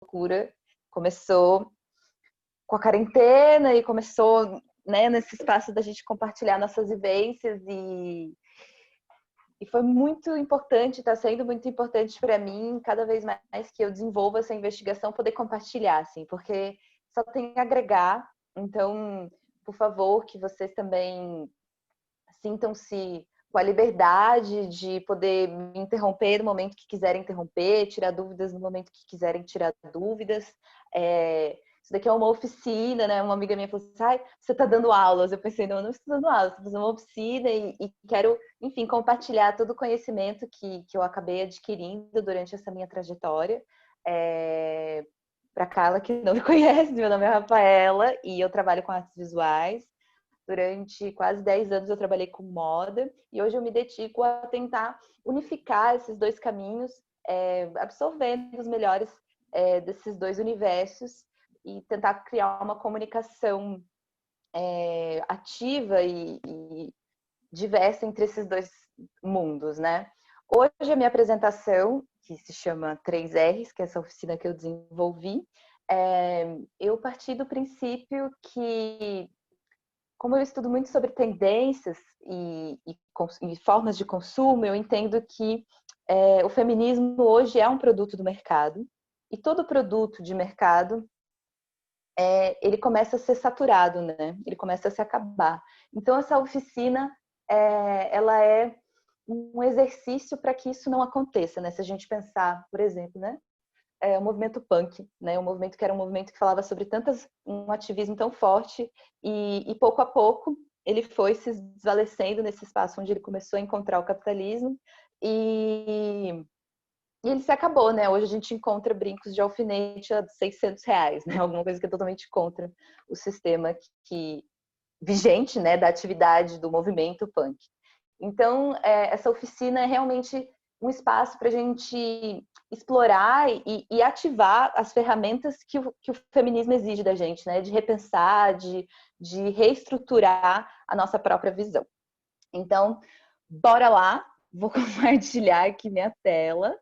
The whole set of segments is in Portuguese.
loucura começou com a quarentena e começou, né, nesse espaço da gente compartilhar nossas vivências e foi muito importante, está sendo muito importante para mim, cada vez mais que eu desenvolvo essa investigação, poder compartilhar, assim, porque só tem a agregar. Então, por favor, que vocês também sintam-se com a liberdade de poder me interromper no momento que quiserem interromper, tirar dúvidas no momento que quiserem tirar dúvidas. Isso daqui é uma oficina, né? Uma amiga minha falou assim, ai, você está dando aulas. Eu pensei, não, eu não estou dando aulas, estou fazendo uma oficina e quero, enfim, compartilhar todo o conhecimento que eu acabei adquirindo durante essa minha trajetória. Para Carla, que não me conhece, meu nome é Rafaela e eu trabalho com artes visuais. Durante quase 10 anos eu trabalhei com moda e hoje eu me dedico a tentar unificar esses dois caminhos, absorvendo os melhores desses dois universos e tentar criar uma comunicação ativa e diversa entre esses dois mundos, né? Hoje a minha apresentação, que se chama 3Rs, que é essa oficina que eu desenvolvi, eu parti do princípio que, como eu estudo muito sobre tendências e formas de consumo, eu entendo que o feminismo hoje é um produto do mercado e todo produto de mercado ele começa a ser saturado, né? Ele começa a se acabar. Então essa oficina ela é um exercício para que isso não aconteça, né? Se a gente pensar, por exemplo, né? O movimento punk, né? Um movimento que era um movimento que falava sobre um ativismo tão forte e pouco a pouco ele foi se desvalecendo nesse espaço onde ele começou a encontrar o capitalismo e ele se acabou, né? Hoje a gente encontra brincos de alfinete a R$ 600, né? Alguma coisa que é totalmente contra o sistema vigente, né? Da atividade do movimento punk. Então, essa oficina é realmente um espaço para a gente explorar e ativar as ferramentas que o feminismo exige da gente, né? De repensar, de reestruturar a nossa própria visão. Então, bora lá. Vou compartilhar aqui minha tela.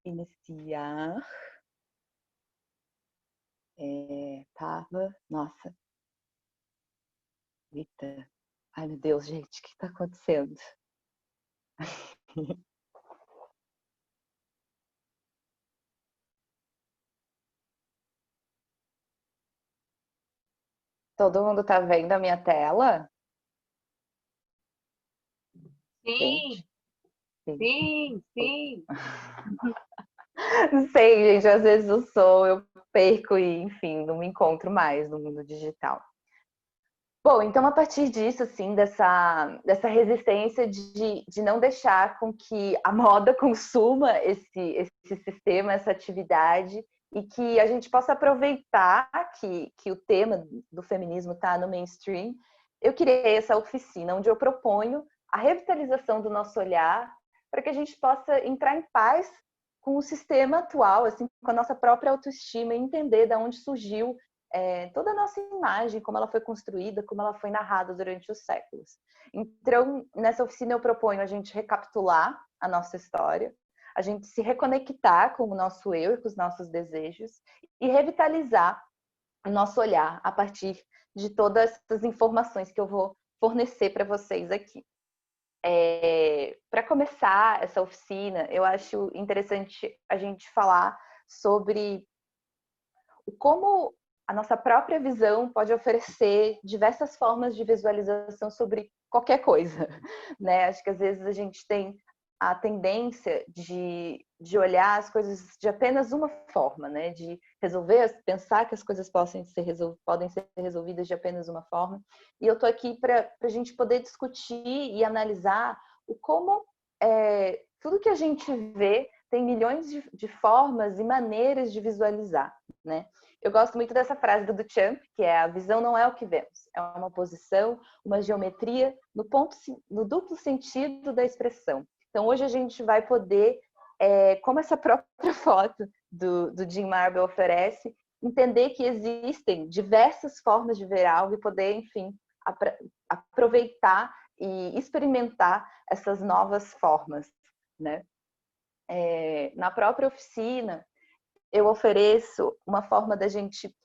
Iniciar. Tava. Nossa. Eita. Ai, meu Deus, gente, o que está acontecendo? Todo mundo tá vendo a minha tela? Sim, Gente, sim. sim, sim. Não sei, gente, às vezes eu perco e, enfim, não me encontro mais no mundo digital. Bom, então a partir disso, assim, dessa resistência de não deixar com que a moda consuma esse sistema, essa atividade, e que a gente possa aproveitar que o tema do feminismo está no mainstream, eu criei essa oficina onde eu proponho a revitalização do nosso olhar para que a gente possa entrar em paz com o sistema atual, assim, com a nossa própria autoestima e entender de onde surgiu toda a nossa imagem, como ela foi construída, como ela foi narrada durante os séculos. Então, nessa oficina eu proponho a gente recapitular a nossa história, a gente se reconectar com o nosso eu e com os nossos desejos e revitalizar o nosso olhar a partir de todas essas informações que eu vou fornecer para vocês aqui. Para começar essa oficina, eu acho interessante a gente falar sobre como a nossa própria visão pode oferecer diversas formas de visualização sobre qualquer coisa, né? Acho que às vezes a gente tem a tendência de olhar as coisas de apenas uma forma, né? De pensar que as coisas podem ser resolvidas de apenas uma forma. E eu estou aqui para a gente poder discutir e analisar como tudo que a gente vê tem milhões de formas e maneiras de visualizar, né? Eu gosto muito dessa frase do Duchamp, que é: a visão não é o que vemos, é uma posição, uma geometria no duplo sentido da expressão. Então hoje a gente vai poder, como essa própria foto do Jim Marble oferece, entender que existem diversas formas de ver algo e poder, enfim, aproveitar e experimentar essas novas formas, né? Na própria oficina, eu ofereço uma forma da gente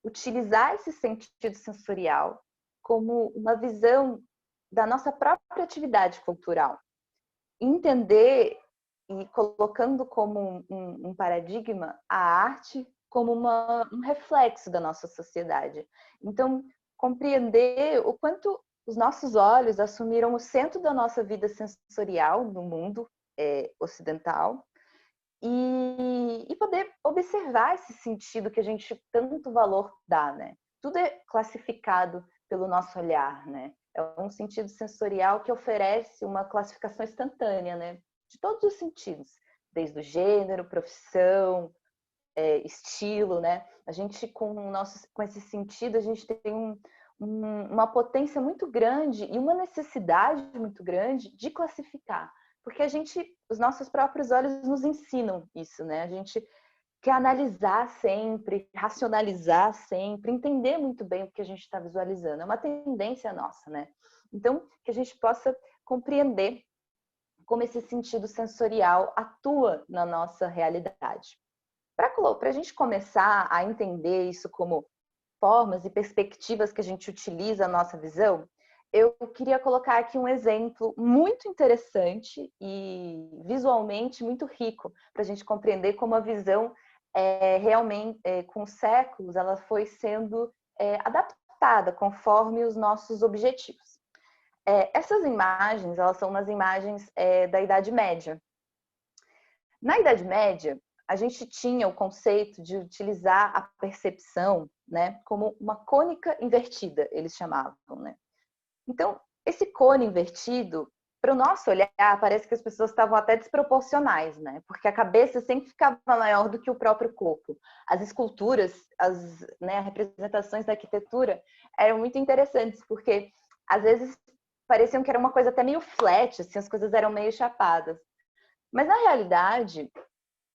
utilizar esse sentido sensorial como uma visão da nossa própria atividade cultural. Entender e colocando como um paradigma a arte como um reflexo da nossa sociedade. Então, compreender o quanto os nossos olhos assumiram o centro da nossa vida sensorial no mundo ocidental e poder observar esse sentido que a gente tanto valor dá, né? Tudo é classificado pelo nosso olhar, né? É um sentido sensorial que oferece uma classificação instantânea, né? De todos os sentidos, desde o gênero, profissão, estilo, né? A gente com esse sentido a gente tem uma potência muito grande e uma necessidade muito grande de classificar, porque os nossos próprios olhos nos ensinam isso, né? A gente quer analisar sempre, racionalizar sempre, entender muito bem o que a gente está visualizando. É uma tendência nossa, né? Então, que a gente possa compreender como esse sentido sensorial atua na nossa realidade. Para a gente começar a entender isso como formas e perspectivas que a gente utiliza a nossa visão, eu queria colocar aqui um exemplo muito interessante e visualmente muito rico para a gente compreender como a visão realmente, com os séculos, ela foi sendo adaptada conforme os nossos objetivos. Essas imagens, elas são umas imagens da Idade Média. Na Idade Média, a gente tinha o conceito de utilizar a percepção, né, como uma cônica invertida, eles chamavam, né? Então, esse cone invertido, para o nosso olhar, parece que as pessoas estavam até desproporcionais, né? Porque a cabeça sempre ficava maior do que o próprio corpo. As esculturas, as representações da arquitetura eram muito interessantes, porque às vezes pareciam que era uma coisa até meio flat, assim, as coisas eram meio chapadas. Mas na realidade,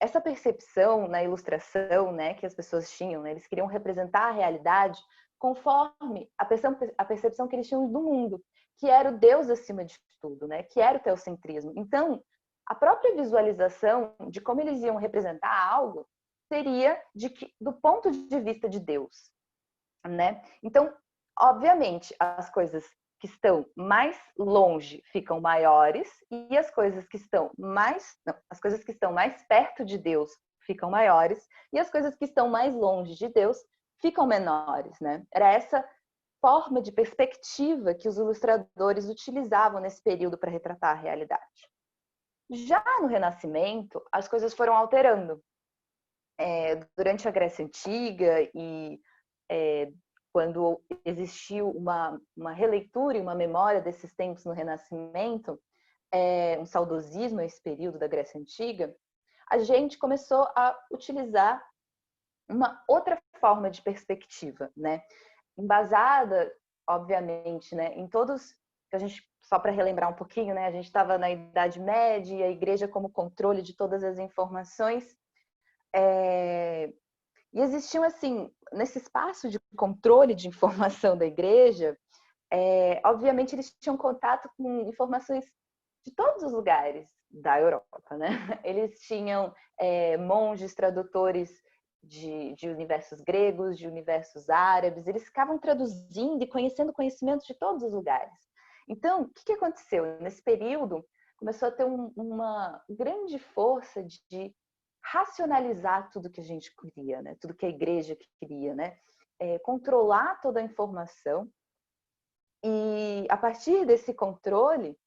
essa percepção na ilustração, né, que as pessoas tinham, né, eles queriam representar a realidade conforme a percepção que eles tinham do mundo, que era o Deus acima de tudo, né, que era o teocentrismo. Então, a própria visualização de como eles iam representar algo seria do ponto de vista de Deus, né? Então, obviamente, as coisas que estão mais longe ficam maiores e as coisas que estão as coisas que estão mais perto de Deus ficam maiores e as coisas que estão mais longe de Deus ficam menores, né? Era essa forma de perspectiva que os ilustradores utilizavam nesse período para retratar a realidade. Já no Renascimento, as coisas foram alterando. Durante a Grécia Antiga e quando existiu uma releitura e uma memória desses tempos no Renascimento, um saudosismo a esse período da Grécia Antiga, a gente começou a utilizar uma outra forma de perspectiva, né? Embasada, obviamente, né, em todos, só para relembrar um pouquinho, né, a gente estava na Idade Média e a igreja como controle de todas as informações, e existiam, assim, nesse espaço de controle de informação da igreja, obviamente eles tinham contato com informações de todos os lugares da Europa, né? Eles tinham monges tradutores de universos gregos, de universos árabes, eles ficavam traduzindo e conhecendo conhecimentos de todos os lugares. Então, o que aconteceu? Nesse período, começou a ter uma grande força de racionalizar tudo que a gente queria, né? Tudo que a igreja queria, né? Controlar toda a informação e, a partir desse controle,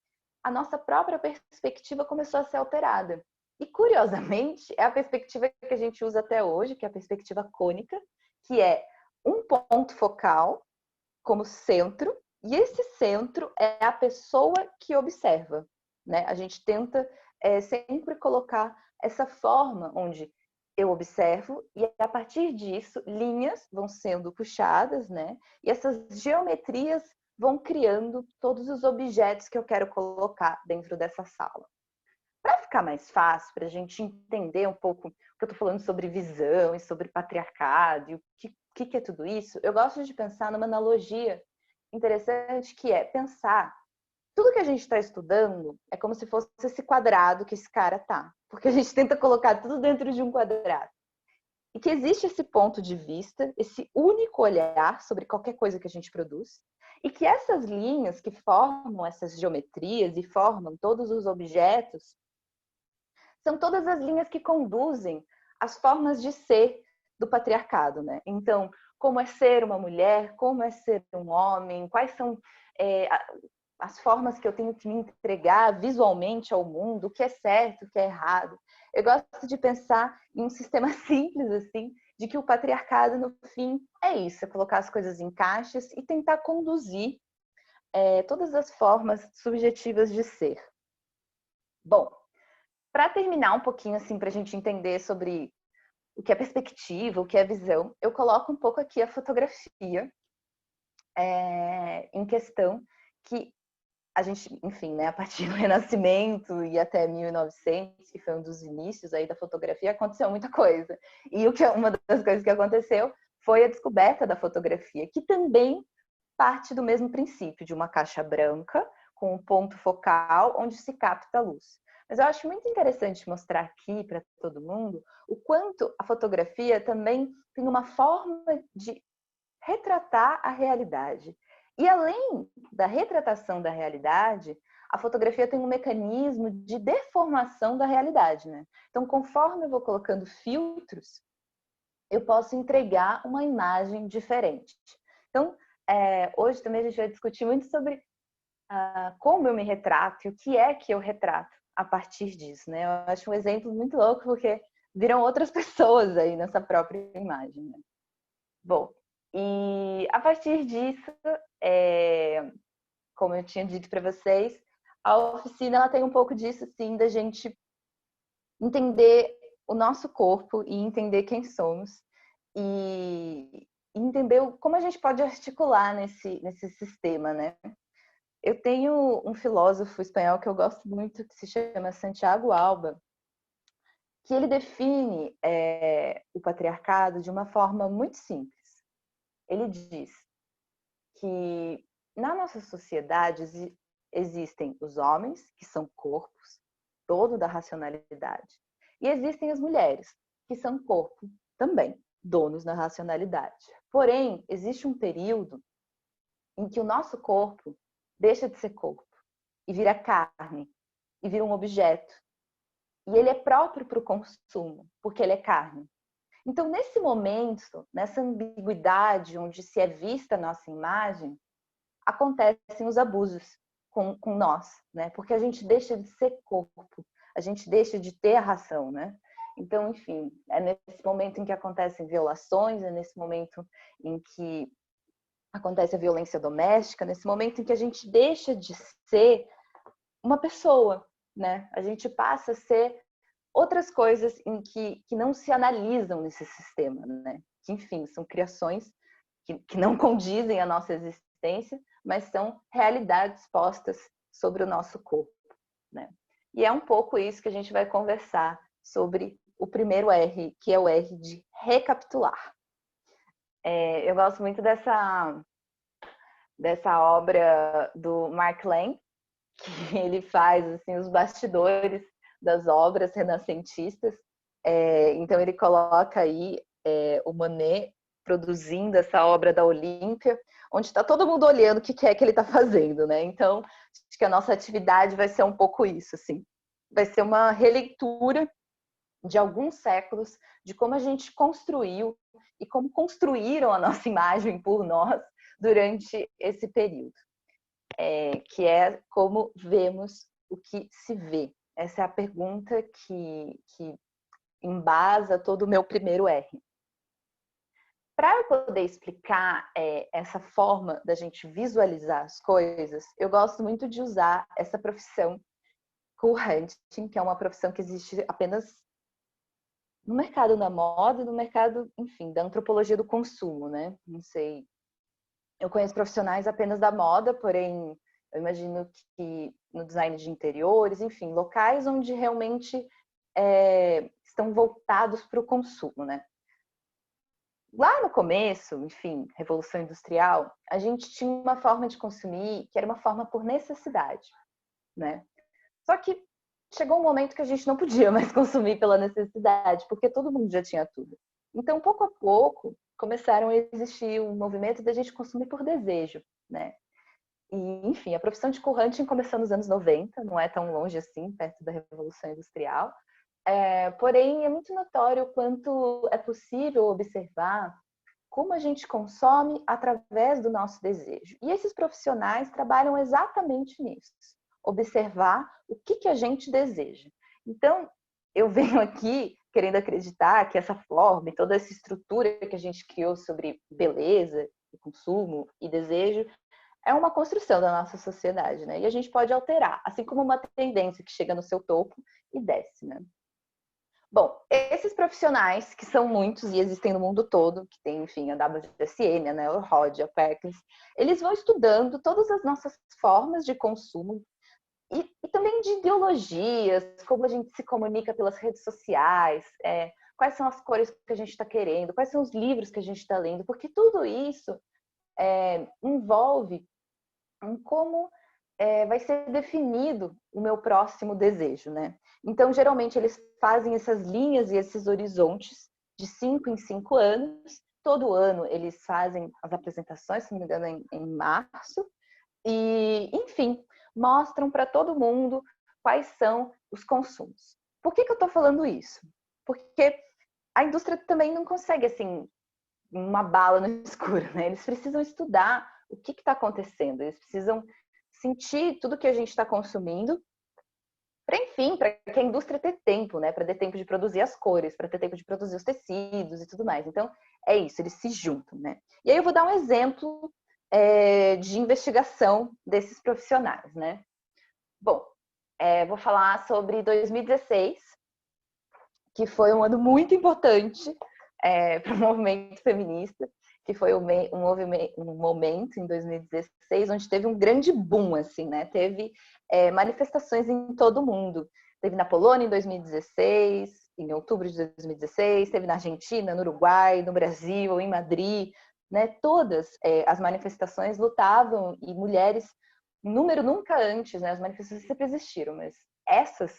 a nossa própria perspectiva começou a ser alterada. E, curiosamente, é a perspectiva que a gente usa até hoje, que é a perspectiva cônica, que é um ponto focal como centro, e esse centro é a pessoa que observa, né? A gente tenta sempre colocar essa forma onde eu observo e, a partir disso, linhas vão sendo puxadas, né? E essas geometrias vão criando todos os objetos que eu quero colocar dentro dessa sala. Para ficar mais fácil, para a gente entender um pouco o que eu estou falando sobre visão e sobre patriarcado e o que é tudo isso, eu gosto de pensar numa analogia interessante, que é pensar tudo que a gente está estudando é como se fosse esse quadrado que esse cara tá, porque a gente tenta colocar tudo dentro de um quadrado. e que existe esse ponto de vista, esse único olhar sobre qualquer coisa que a gente produz, e que essas linhas que formam essas geometrias e formam todos os objetos são todas as linhas que conduzem as formas de ser do patriarcado, né? Então, como é ser uma mulher, como é ser um homem, quais são as formas que eu tenho que me entregar visualmente ao mundo, o que é certo, o que é errado. Eu gosto de pensar em um sistema simples, assim, de que o patriarcado, no fim, é isso, é colocar as coisas em caixas e tentar conduzir todas as formas subjetivas de ser. Bom, para terminar um pouquinho, assim, para a gente entender sobre o que é perspectiva, o que é visão, eu coloco um pouco aqui a fotografia em questão, que a gente, enfim, né, a partir do Renascimento e até 1900, que foi um dos inícios aí da fotografia, aconteceu muita coisa. E uma das coisas que aconteceu foi a descoberta da fotografia, que também parte do mesmo princípio, de uma caixa branca com um ponto focal onde se capta a luz. Mas eu acho muito interessante mostrar aqui para todo mundo o quanto a fotografia também tem uma forma de retratar a realidade. E além da retratação da realidade, a fotografia tem um mecanismo de deformação da realidade, né? Então, conforme eu vou colocando filtros, eu posso entregar uma imagem diferente. Então, hoje também a gente vai discutir muito sobre como eu me retrato e o que é que eu retrato a partir disso, né? Eu acho um exemplo muito louco porque viram outras pessoas aí nessa própria imagem, né? Bom, e a partir disso, como eu tinha dito para vocês, a oficina ela tem um pouco disso, sim, da gente entender o nosso corpo e entender quem somos e entender como a gente pode articular nesse sistema, né? Eu tenho um filósofo espanhol que eu gosto muito, que se chama Santiago Alba, que ele define o patriarcado de uma forma muito simples. Ele diz que na nossa sociedade existem os homens, que são corpos, dono da racionalidade, e existem as mulheres, que são corpo também, donos da racionalidade. Porém, existe um período em que o nosso corpo deixa de ser corpo e vira carne, e vira um objeto. E ele é próprio para o consumo, porque ele é carne. Então, nesse momento, nessa ambiguidade onde se é vista a nossa imagem, acontecem os abusos com nós, né? Porque a gente deixa de ser corpo, a gente deixa de ter a ração, né? Então, enfim, é nesse momento em que acontecem violações, é nesse momento em que acontece a violência doméstica, nesse momento em que a gente deixa de ser uma pessoa, né? A gente passa a ser outras coisas em que não se analisam nesse sistema, né? Que, enfim, são criações que não condizem à nossa existência, mas são realidades postas sobre o nosso corpo, né? E é um pouco isso que a gente vai conversar sobre o primeiro R, que é o R de recapitular. Eu gosto muito dessa obra do Mark Lang, que ele faz assim os bastidores das obras renascentistas. Então ele coloca aí o Monet produzindo essa obra da Olímpia, onde está todo mundo olhando o que é que ele está fazendo, né? Então acho que a nossa atividade vai ser um pouco isso, assim. Vai ser uma releitura de alguns séculos de como a gente construiu e como construíram a nossa imagem por nós durante esse período. Que é como vemos o que se vê. Essa é a pergunta que embasa todo o meu primeiro R. Para eu poder explicar essa forma da gente visualizar as coisas, eu gosto muito de usar essa profissão cool hunting, que é uma profissão que existe apenas no mercado da moda e no mercado, enfim, da antropologia do consumo, né? Não sei. Eu conheço profissionais apenas da moda, porém eu imagino que no design de interiores, enfim, locais onde realmente estão voltados para o consumo, né? Lá no começo, enfim, Revolução Industrial, a gente tinha uma forma de consumir que era uma forma por necessidade, né? Só que chegou um momento que a gente não podia mais consumir pela necessidade, porque todo mundo já tinha tudo. Então, pouco a pouco, começaram a existir um movimento da gente consumir por desejo, né? E, enfim, a profissão de co-hunting começou nos anos 90, não é tão longe assim, perto da Revolução Industrial. Porém, é muito notório o quanto é possível observar como a gente consome através do nosso desejo. E esses profissionais trabalham exatamente nisso, observar o que a gente deseja. Então, eu venho aqui querendo acreditar que essa forma e toda essa estrutura que a gente criou sobre beleza, consumo e desejo é uma construção da nossa sociedade, né? E a gente pode alterar, assim como uma tendência que chega no seu topo e desce, né? Bom, esses profissionais, que são muitos e existem no mundo todo, que tem, enfim, a WSN, a Neurod, a Perkins, eles vão estudando todas as nossas formas de consumo e também de ideologias, como a gente se comunica pelas redes sociais, quais são as cores que a gente está querendo, quais são os livros que a gente está lendo, porque tudo isso envolve em como vai ser definido o meu próximo desejo, né? Então, geralmente, eles fazem essas linhas e esses horizontes de 5 em 5 anos. Todo ano eles fazem as apresentações, se não me engano, em março. E, enfim, mostram para todo mundo quais são os consumos. Por que eu estou falando isso? Porque a indústria também não consegue, assim, uma bala no escuro, né? Eles precisam estudar o que está acontecendo, eles precisam sentir tudo que a gente está consumindo, para, enfim, para que a indústria tenha tempo, né? Para ter tempo de produzir as cores, para ter tempo de produzir os tecidos e tudo mais. Então, é isso, eles se juntam, né? E aí eu vou dar um exemplo de investigação desses profissionais, né? Bom, vou falar sobre 2016, que foi um ano muito importante para o movimento feminista, que foi um momento em 2016 onde teve um grande boom, assim, né? Teve manifestações em todo o mundo. Teve na Polônia em 2016, em outubro de 2016, teve na Argentina, no Uruguai, no Brasil, em Madrid, né? Todas as manifestações lutavam e mulheres, em número nunca antes, né? As manifestações sempre existiram, mas essas,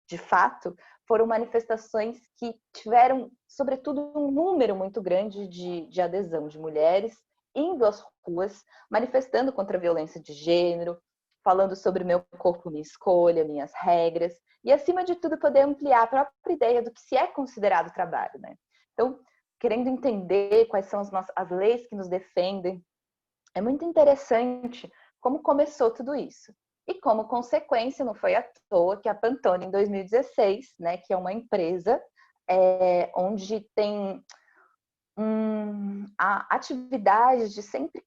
de fato, foram manifestações que tiveram, sobretudo, um número muito grande de adesão de mulheres indo às ruas, manifestando contra a violência de gênero, falando sobre meu corpo, minha escolha, minhas regras, e, acima de tudo, poder ampliar a própria ideia do que se é considerado trabalho, né? Então, querendo entender quais são as leis que nos defendem, é muito interessante como começou tudo isso. E como consequência, não foi à toa que a Pantone, em 2016, né, que é uma empresa onde tem a atividade de sempre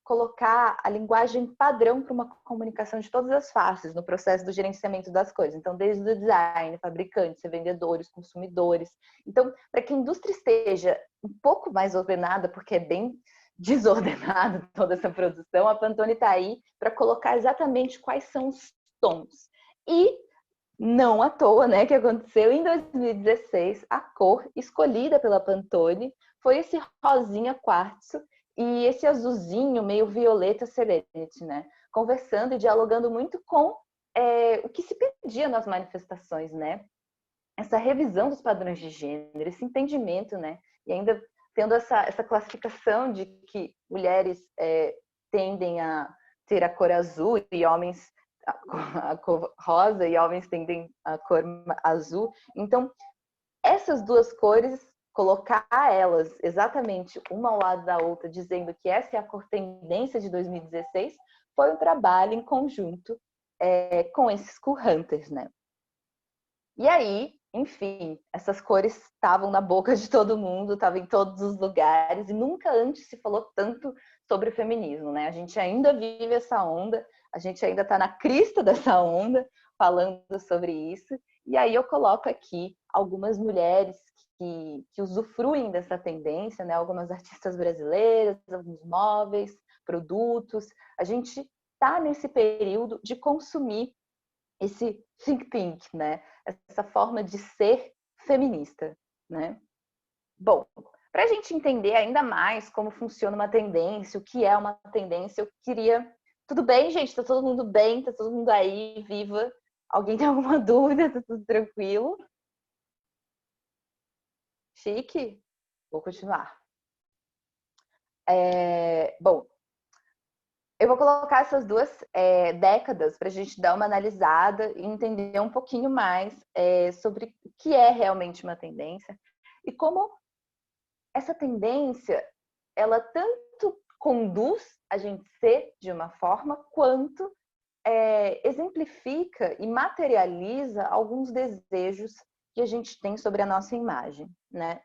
colocar a linguagem padrão para uma comunicação de todas as faces no processo do gerenciamento das coisas. Então, desde o design, fabricantes, vendedores, consumidores. Então, para que a indústria esteja um pouco mais ordenada, porque é bem desordenado toda essa produção, a Pantone está aí para colocar exatamente quais são os tons. E não à toa, né, que aconteceu em 2016, a cor escolhida pela Pantone foi esse rosinha quartzo e esse azulzinho meio violeta serenity, né? Conversando e dialogando muito com o que se pedia nas manifestações, né? Essa revisão dos padrões de gênero, esse entendimento, né? E ainda tendo essa classificação de que mulheres tendem a ter a cor azul e homens a cor rosa e homens tendem a cor azul. Então, essas duas cores, colocar elas exatamente uma ao lado da outra, dizendo que essa é a cor tendência de 2016, foi um trabalho em conjunto com esses co-hunters, né? E aí, enfim, essas cores estavam na boca de todo mundo, estavam em todos os lugares, e nunca antes se falou tanto sobre o feminismo, né? A gente ainda vive essa onda, a gente ainda está na crista dessa onda, falando sobre isso. E aí eu coloco aqui algumas mulheres que usufruem dessa tendência, né? Algumas artistas brasileiras, alguns móveis, produtos. A gente está nesse período de consumir esse think pink, né? Essa forma de ser feminista, né? Bom, para a gente entender ainda mais como funciona uma tendência, o que é uma tendência, eu queria... Tudo bem, gente? Tá todo mundo bem? Tá todo mundo aí, viva? Alguém tem alguma dúvida? Tá tudo tranquilo? Chique? vou continuar. Bom, eu vou colocar essas duas décadas para a gente dar uma analisada e entender um pouquinho mais sobre o que é realmente uma tendência e como essa tendência, ela tanto conduz a gente ser de uma forma, quanto exemplifica e materializa alguns desejos que a gente tem sobre a nossa imagem, né?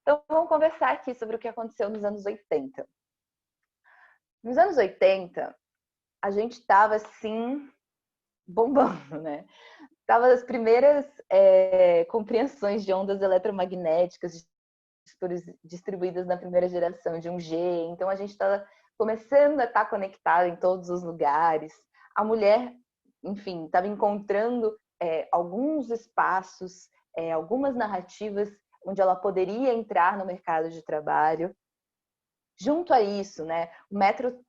Então, vamos conversar aqui sobre o que aconteceu nos anos 80. Nos anos 80, a gente estava, assim, bombando, né? Tava as primeiras compreensões de ondas eletromagnéticas distribuídas na primeira geração de 1G. Então, a gente estava começando a estar conectado em todos os lugares. A mulher, enfim, estava encontrando alguns espaços, algumas narrativas onde ela poderia entrar no mercado de trabalho. Junto a isso, né,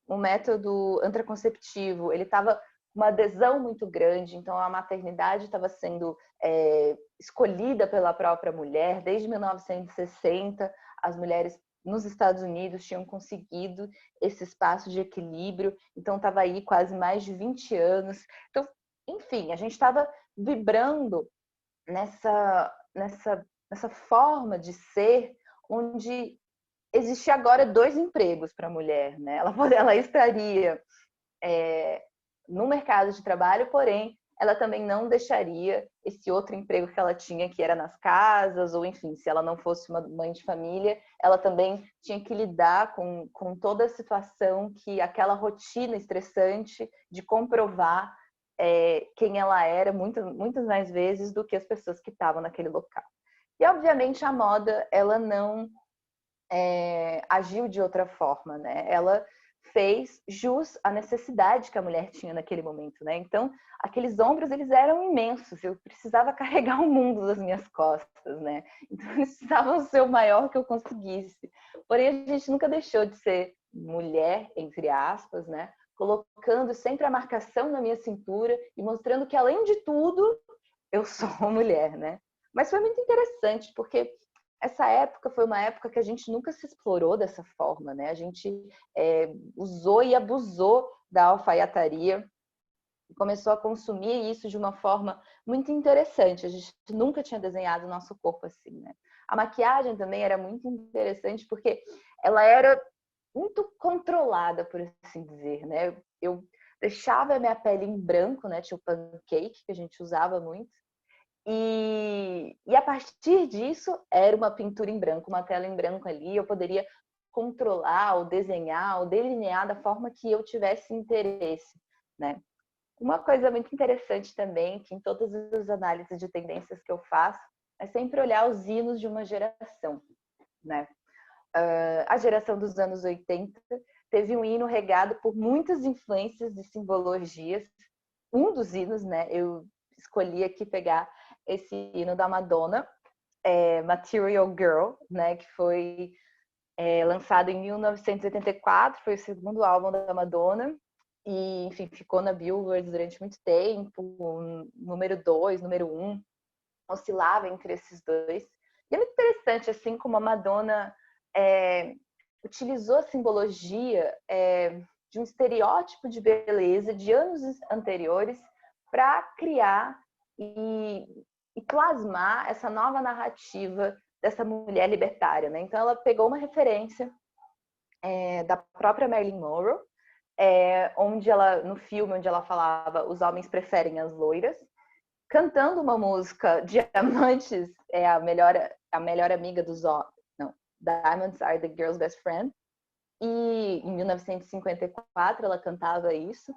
o método anticonceptivo, ele estava uma adesão muito grande, então a maternidade estava sendo escolhida pela própria mulher. Desde 1960, as mulheres nos Estados Unidos tinham conseguido esse espaço de equilíbrio, então estava aí quase mais de 20 anos. Então, enfim, a gente estava vibrando nessa forma de ser onde existe agora 2 empregos para a mulher, né? Ela estaria no mercado de trabalho, porém, ela também não deixaria esse outro emprego que ela tinha, que era nas casas, ou enfim, se ela não fosse uma mãe de família, ela também tinha que lidar com toda a situação, que aquela rotina estressante de comprovar quem ela era, muitas mais vezes do que as pessoas que estavam naquele local. E, obviamente, a moda, ela não agiu de outra forma, né? Ela fez jus à necessidade que a mulher tinha naquele momento, né? Então, aqueles ombros, eles eram imensos. Eu precisava carregar o mundo das minhas costas, né? Então, eles precisavam ser o maior que eu conseguisse. Porém, a gente nunca deixou de ser mulher, entre aspas, né? Colocando sempre a marcação na minha cintura e mostrando que, além de tudo, eu sou mulher, né? Mas foi muito interessante, porque essa época foi uma época que a gente nunca se explorou dessa forma, né? A gente usou e abusou da alfaiataria e começou a consumir isso de uma forma muito interessante. A gente nunca tinha desenhado o nosso corpo assim, né? A maquiagem também era muito interessante, porque ela era muito controlada, por assim dizer, né? Eu deixava a minha pele em branco, né? Tinha o pancake, que a gente usava muito. E a partir disso, era uma pintura em branco, uma tela em branco ali. Eu poderia controlar, ou desenhar, ou delinear da forma que eu tivesse interesse, né? Uma coisa muito interessante também, que em todas as análises de tendências que eu faço, é sempre olhar os hinos de uma geração, né? A geração dos anos 80 teve um hino regado por muitas influências e simbologias. Um dos hinos, né? Eu escolhi aqui pegar esse hino da Madonna, Material Girl, né? Que foi lançado em 1984, foi o segundo álbum da Madonna. E, enfim, ficou na Billboard durante muito tempo, número 2, número 1, oscilava entre esses dois. E é muito interessante, assim, como a Madonna utilizou a simbologia de um estereótipo de beleza de anos anteriores para criar e plasmar essa nova narrativa dessa mulher libertária, né? Então, ela pegou uma referência da própria Marilyn Monroe, onde ela, no filme onde ela falava os homens preferem as loiras, cantando uma música Diamantes é a melhor amiga dos homens. Não, Diamonds are the girl's best friend. E em 1954 ela cantava isso.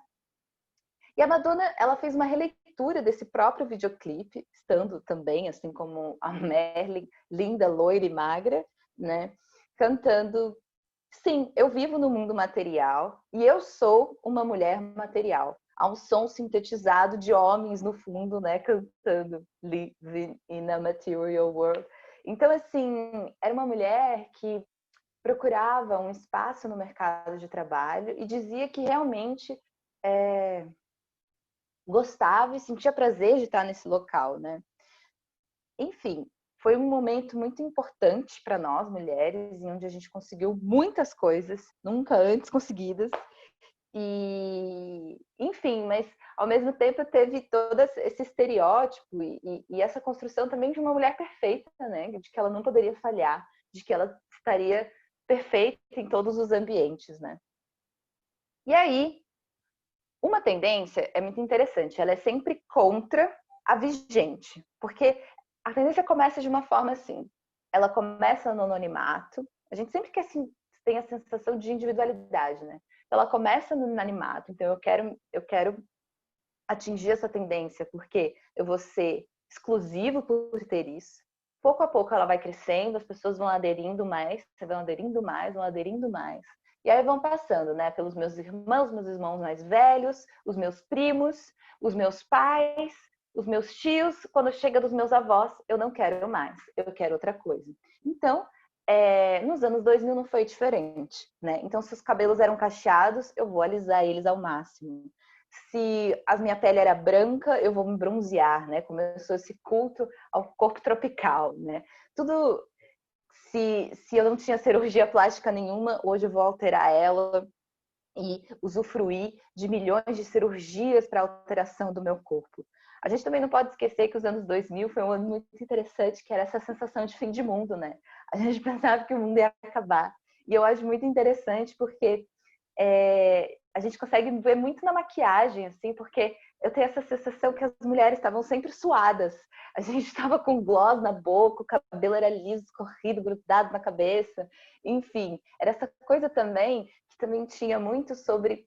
E a Madonna, ela fez uma releitura desse próprio videoclipe, estando também, assim como a Marilyn, linda, loira e magra, né? Cantando: sim, eu vivo no mundo material e eu sou uma mulher material. Há um som sintetizado de homens no fundo, né, cantando Living in a Material World. Então, assim, era uma mulher que procurava um espaço no mercado de trabalho e dizia que realmente gostava e sentia prazer de estar nesse local, né? Enfim, foi um momento muito importante para nós, mulheres, em onde a gente conseguiu muitas coisas nunca antes conseguidas. E, enfim, mas ao mesmo tempo teve todo esse estereótipo e essa construção também de uma mulher perfeita, né? De que ela não poderia falhar, de que ela estaria perfeita em todos os ambientes, né? E aí, uma tendência é muito interessante, ela é sempre contra a vigente, porque a tendência começa de uma forma assim, ela começa no anonimato, a gente sempre quer assim, tem a sensação de individualidade, né? Ela começa no anonimato, então eu quero atingir essa tendência porque eu vou ser exclusivo por ter isso. Pouco a pouco ela vai crescendo, as pessoas vão aderindo mais, você vão aderindo mais, vão aderindo mais. E aí vão passando, né, pelos meus irmãos mais velhos, os meus primos, os meus pais, os meus tios. Quando chega dos meus avós, eu não quero mais, eu quero outra coisa. Então, nos anos 2000 não foi diferente, né? Então, se os cabelos eram cacheados, eu vou alisar eles ao máximo. Se a minha pele era branca, eu vou me bronzear, né? Começou esse culto ao corpo tropical, né? Tudo, se eu não tinha cirurgia plástica nenhuma, hoje eu vou alterar ela e usufruir de milhões de cirurgias para alteração do meu corpo. A gente também não pode esquecer que os anos 2000 foi um ano muito interessante, que era essa sensação de fim de mundo, né? A gente pensava que o mundo ia acabar. E eu acho muito interessante porque a gente consegue ver muito na maquiagem, assim, porque eu tenho essa sensação que as mulheres estavam sempre suadas. A gente estava com gloss na boca, o cabelo era liso, escorrido, grudado na cabeça. Enfim, era essa coisa também, que também tinha muito sobre...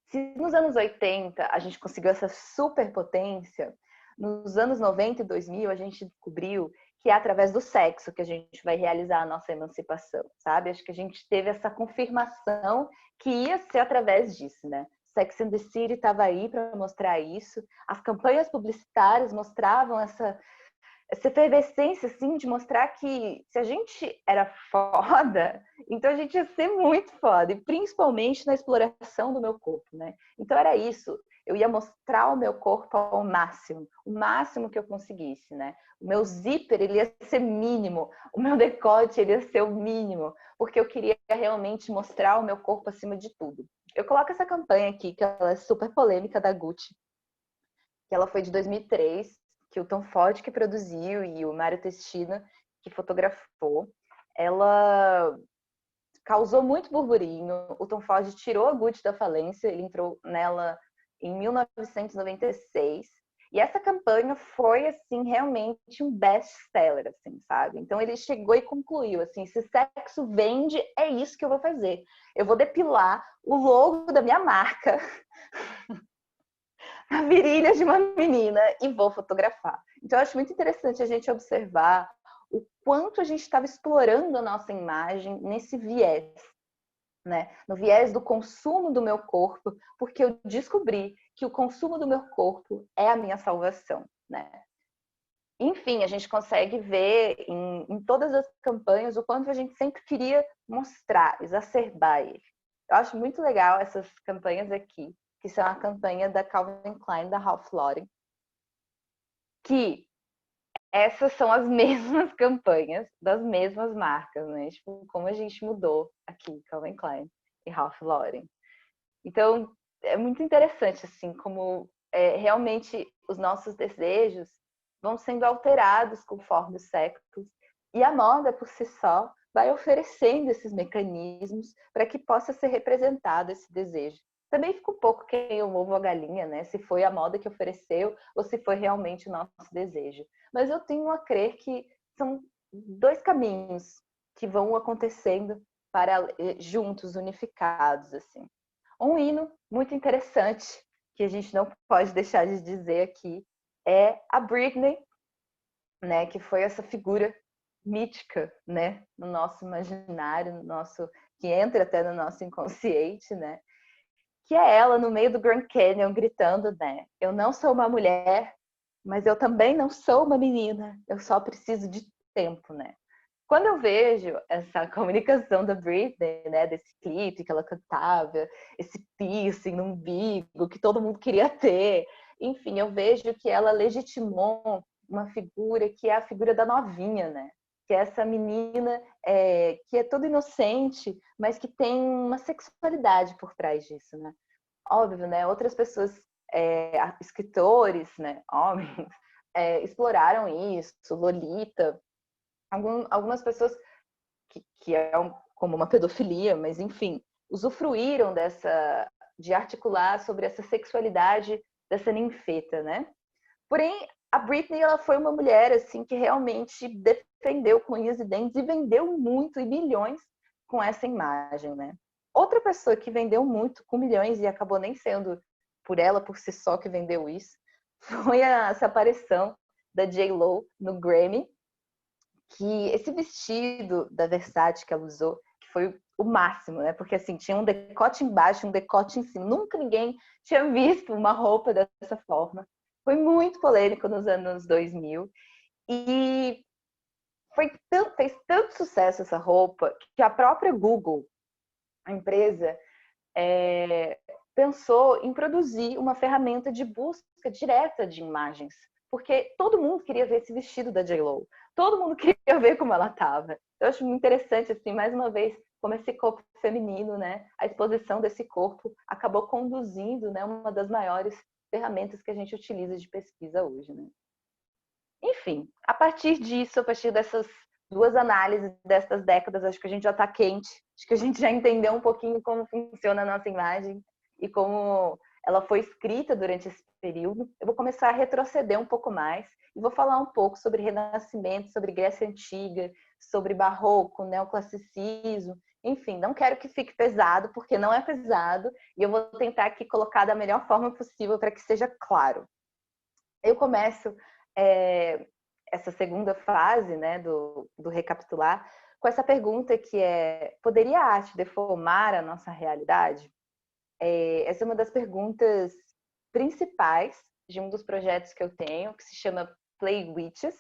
Se nos anos 80 a gente conseguiu essa superpotência, nos anos 90 e 2000 a gente descobriu que é através do sexo que a gente vai realizar a nossa emancipação, sabe? Acho que a gente teve essa confirmação que ia ser através disso, né? Sex and the City estava aí para mostrar isso. As campanhas publicitárias mostravam essa efervescência, assim, de mostrar que se a gente era foda, então a gente ia ser muito foda, e principalmente na exploração do meu corpo, né? Então era isso, eu ia mostrar o meu corpo ao máximo, o máximo que eu conseguisse, né? O meu zíper, ele ia ser mínimo, o meu decote, ele ia ser o mínimo, porque eu queria realmente mostrar o meu corpo acima de tudo. Eu coloco essa campanha aqui, que ela é super polêmica, da Gucci, que ela foi de 2003, que o Tom Ford que produziu e o Mário Testino que fotografou. Ela causou muito burburinho. O Tom Ford tirou a Gucci da falência, ele entrou nela em 1996. E essa campanha foi, assim, realmente um best-seller, assim, sabe? Então ele chegou e concluiu, assim, se sexo vende, é isso que eu vou fazer. Eu vou depilar o logo da minha marca a virilha de uma menina e vou fotografar. Então, eu acho muito interessante a gente observar o quanto a gente estava explorando a nossa imagem nesse viés, né? No viés do consumo do meu corpo, porque eu descobri que o consumo do meu corpo é a minha salvação, né? Enfim, a gente consegue ver em todas as campanhas o quanto a gente sempre queria mostrar, exacerbar ele. Eu acho muito legal essas campanhas aqui, que são a campanha da Calvin Klein, da Ralph Lauren, que essas são as mesmas campanhas das mesmas marcas, né? Tipo, como a gente mudou aqui, Calvin Klein e Ralph Lauren. Então, é muito interessante, assim, como realmente os nossos desejos vão sendo alterados conforme os séculos, e a moda, por si só, vai oferecendo esses mecanismos para que possa ser representado esse desejo. Também fica um pouco quem é o ovo ou a galinha, né? Se foi a moda que ofereceu ou se foi realmente o nosso desejo. Mas eu tenho a crer que são dois caminhos que vão acontecendo para juntos, unificados, assim. Um hino muito interessante que a gente não pode deixar de dizer aqui é a Britney, né? Que foi essa figura mítica, né? No nosso imaginário, no nosso, que entra até no nosso inconsciente, né? Que é ela no meio do Grand Canyon gritando, né? Eu não sou uma mulher, mas eu também não sou uma menina. Eu só preciso de tempo, né? Quando eu vejo essa comunicação da Britney, né, desse clipe que ela cantava, esse piercing no umbigo que todo mundo queria ter, enfim, eu vejo que ela legitimou uma figura que é a figura da novinha, né? Que é essa menina que é toda inocente, mas que tem uma sexualidade por trás disso, né? Óbvio, né? Outras pessoas, escritores, né? Homens, exploraram isso, Lolita, algumas pessoas que é como uma pedofilia, mas enfim, usufruíram de articular sobre essa sexualidade dessa ninfeta, né? Porém, a Britney, ela foi uma mulher assim que realmente defendeu com unhas e dentes e vendeu muito e milhões com essa imagem, né? Outra pessoa que vendeu muito com milhões e acabou nem sendo por ela por si só que vendeu isso, foi essa aparição da J.Lo no Grammy, que esse vestido da Versace que ela usou, que foi o máximo, né? Porque assim, tinha um decote embaixo, um decote em cima. Nunca ninguém tinha visto uma roupa dessa forma. Foi muito polêmico nos anos 2000 e fez tanto sucesso essa roupa que a própria Google, a empresa, pensou em produzir uma ferramenta de busca direta de imagens, porque todo mundo queria ver esse vestido da J.Lo, todo mundo queria ver como ela estava. Eu acho muito interessante, assim, mais uma vez, como esse corpo feminino, né, a exposição desse corpo acabou conduzindo, né, uma das maiores ferramentas que a gente utiliza de pesquisa hoje, né. Enfim, a partir disso, a partir dessas duas análises dessas décadas, acho que a gente já está quente, acho que a gente já entendeu um pouquinho como funciona a nossa imagem e como ela foi escrita durante esse período. Eu vou começar a retroceder um pouco mais e vou falar um pouco sobre Renascimento, sobre Grécia Antiga, sobre Barroco, Neoclassicismo. Enfim, não quero que fique pesado, porque não é pesado, e eu vou tentar aqui colocar da melhor forma possível para que seja claro. Eu começo essa segunda fase, né, do recapitular, com essa pergunta que é: poderia a arte deformar a nossa realidade? Essa é uma das perguntas principais de um dos projetos que eu tenho, que se chama Play Witches,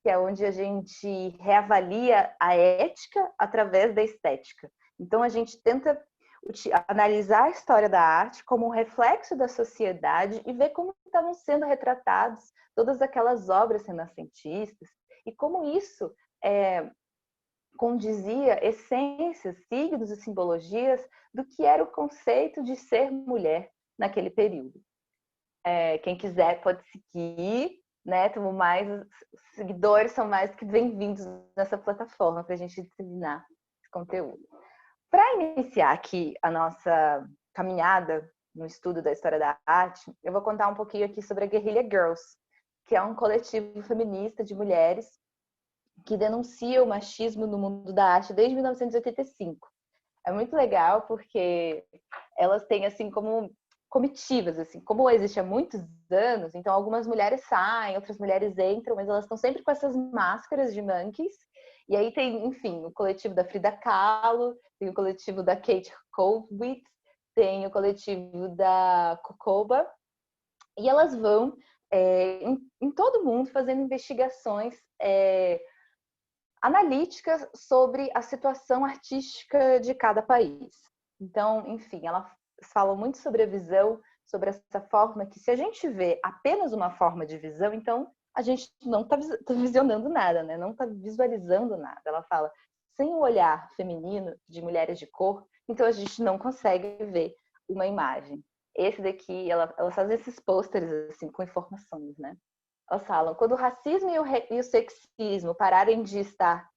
que é onde a gente reavalia a ética através da estética. Então, a gente tenta analisar a história da arte como um reflexo da sociedade e ver como estavam sendo retratados todas aquelas obras renascentistas e como isso condizia essências, signos e simbologias do que era o conceito de ser mulher naquele período. Quem quiser pode seguir, né? Temos mais seguidores, são mais que bem-vindos nessa plataforma para a gente disseminar esse conteúdo. Para iniciar aqui a nossa caminhada no estudo da história da arte, eu vou contar um pouquinho aqui sobre a Guerrilla Girls, que é um coletivo feminista de mulheres que denuncia o machismo no mundo da arte desde 1985. É muito legal porque elas têm assim como comitivas, assim, como existe há muitos anos, então algumas mulheres saem, outras mulheres entram, mas elas estão sempre com essas máscaras de monkeys. E aí tem, enfim, o coletivo da Frida Kahlo, tem o coletivo da Kate Colwitz, tem o coletivo da Kokoba, e elas vão em todo mundo fazendo investigações analíticas sobre a situação artística de cada país. Então, enfim, elas falam muito sobre a visão, sobre essa forma que se a gente vê apenas uma forma de visão, então a gente não está visionando nada, né? Não está visualizando nada. Ela fala, sem o olhar feminino de mulheres de cor, então a gente não consegue ver uma imagem. Esse daqui, elas fazem esses pôsteres assim, com informações, né? Elas falam, quando o racismo e o sexismo pararem de estar,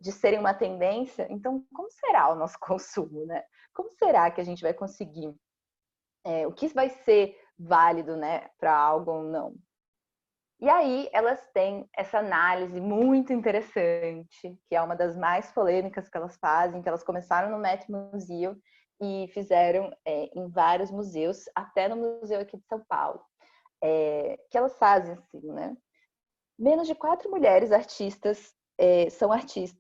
de serem uma tendência, então como será o nosso consumo, né? Como será que a gente vai conseguir? O que vai ser válido, né, para algo ou não? E aí elas têm essa análise muito interessante, que é uma das mais polêmicas que elas fazem, que elas começaram no Met Museum e fizeram em vários museus, até no museu aqui de São Paulo. Que elas fazem assim, né? Menos de 4 mulheres artistas são artistas,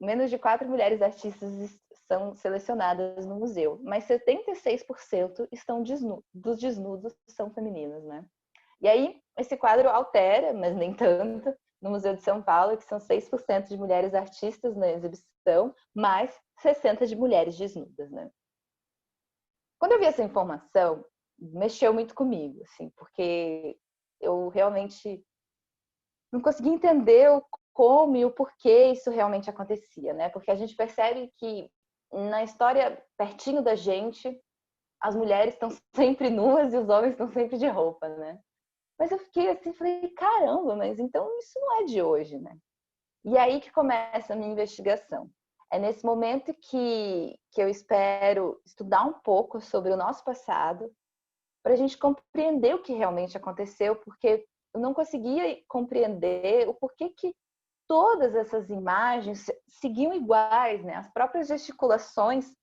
menos de 4 mulheres artistas são selecionadas no museu, mas 76% dos desnudos são femininos, né? E aí, esse quadro altera, mas nem tanto, no Museu de São Paulo, que são 6% de mulheres artistas na exibição, mais 60% de mulheres desnudas, né? Quando eu vi essa informação, mexeu muito comigo, assim, porque eu realmente não consegui entender o como e o porquê isso realmente acontecia, né? Porque a gente percebe que na história pertinho da gente, as mulheres estão sempre nuas e os homens estão sempre de roupa, né? Mas eu fiquei assim, falei, caramba, mas então isso não é de hoje, né? E aí que começa a minha investigação. É nesse momento que eu espero estudar um pouco sobre o nosso passado, para a gente compreender o que realmente aconteceu, porque eu não conseguia compreender o porquê que todas essas imagens seguiam iguais, né? As próprias gesticulações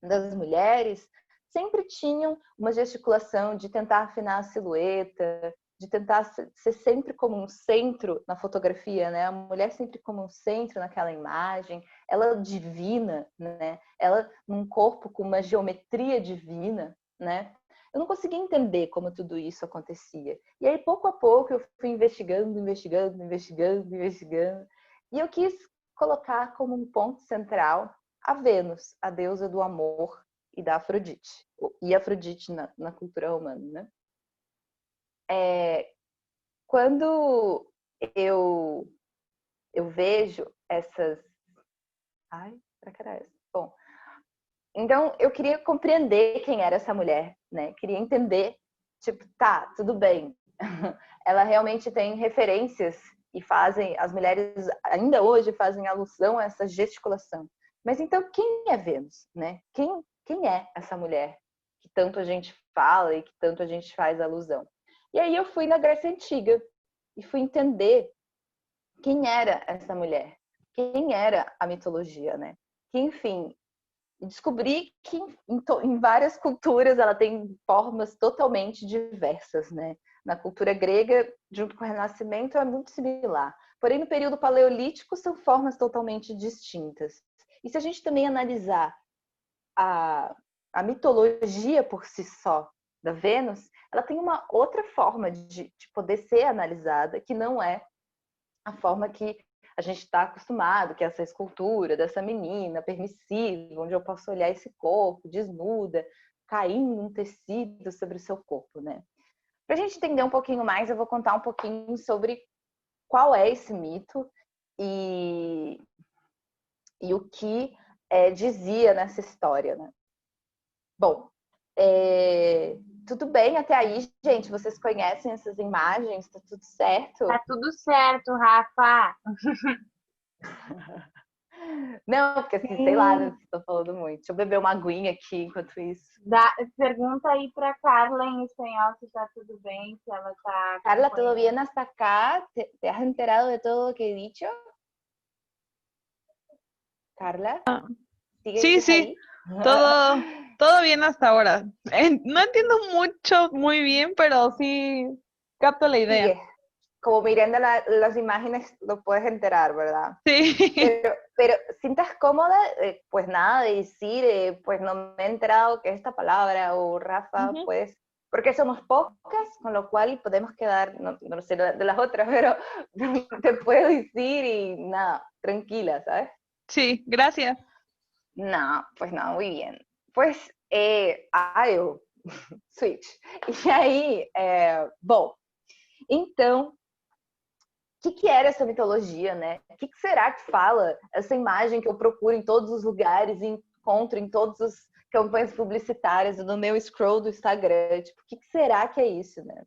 das mulheres sempre tinham uma gesticulação de tentar afinar a silhueta, de tentar ser sempre como um centro na fotografia, né? A mulher sempre como um centro naquela imagem, ela divina, né? Ela num corpo com uma geometria divina, né? Eu não conseguia entender como tudo isso acontecia. E aí, pouco a pouco, eu fui investigando, e eu quis colocar como um ponto central a Vênus, a deusa do amor e da Afrodite. E Afrodite na cultura romana, né? Quando eu vejo essas... Ai, pra caralho. Bom, então eu queria compreender quem era essa mulher, né? Queria entender, tipo, tá, tudo bem. Ela realmente tem referências e fazem, as mulheres ainda hoje fazem alusão a essa gesticulação. Mas então quem é Vênus, né? Quem é essa mulher que tanto a gente fala e que tanto a gente faz alusão? E aí eu fui na Grécia Antiga e fui entender quem era essa mulher, quem era a mitologia, né? Que, enfim, descobri que em várias culturas ela tem formas totalmente diversas, né? Na cultura grega, junto com o Renascimento, é muito similar. Porém, no período paleolítico, são formas totalmente distintas. E se a gente também analisar a mitologia por si só da Vênus, ela tem uma outra forma de poder ser analisada, que não é a forma que a gente está acostumado, que é essa escultura dessa menina permissiva, onde eu posso olhar esse corpo desnuda, caindo um tecido sobre o seu corpo, né? Para a gente entender um pouquinho mais, eu vou contar um pouquinho sobre qual é esse mito e o que dizia nessa história, né? Bom, tudo bem até aí, gente? Vocês conhecem essas imagens? Tá tudo certo? Tá tudo certo, Rafa. Não, porque assim, sei lá, né, estou falando muito. Deixa eu beber uma aguinha aqui enquanto isso. Pergunta aí pra Carla em espanhol se tá tudo bem, se ela tá Carla, ¿todo acompanhando. bien hasta acá? ¿Te has enterado de todo lo que he dicho? Carla, Sí, ¿sigues sí, ahí? todo bien hasta ahora. No entiendo mucho, muy bien, pero sí capto la idea. Sigues. Como mirando las imágenes lo puedes enterar, ¿verdad? Sí, Pero ¿sientas cómoda? Pues nada, de decir, pues no me he enterado que esta palabra, o Rafa, Ujú. pues, porque somos pocas, con lo cual podemos quedar, no sé de las otras, pero te puedo decir y nada, tranquila, ¿sabes? Sí, gracias. No, pues no, muy bien. Pues, eu, switch. E aí, bom, então, que era essa mitologia, né? O que será que fala essa imagem que eu procuro em todos os lugares e encontro em todas as campanhas publicitárias no meu scroll do Instagram? Tipo, o que será que é isso, né?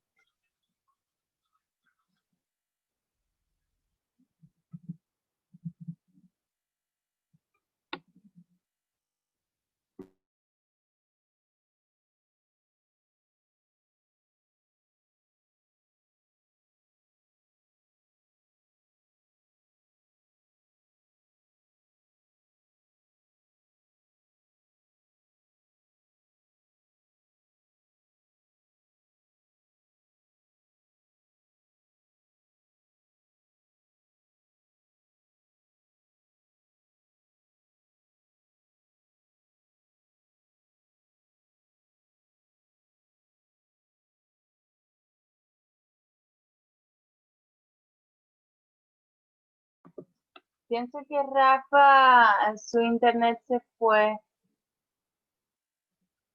Pienso que Rafa, su internet se fue.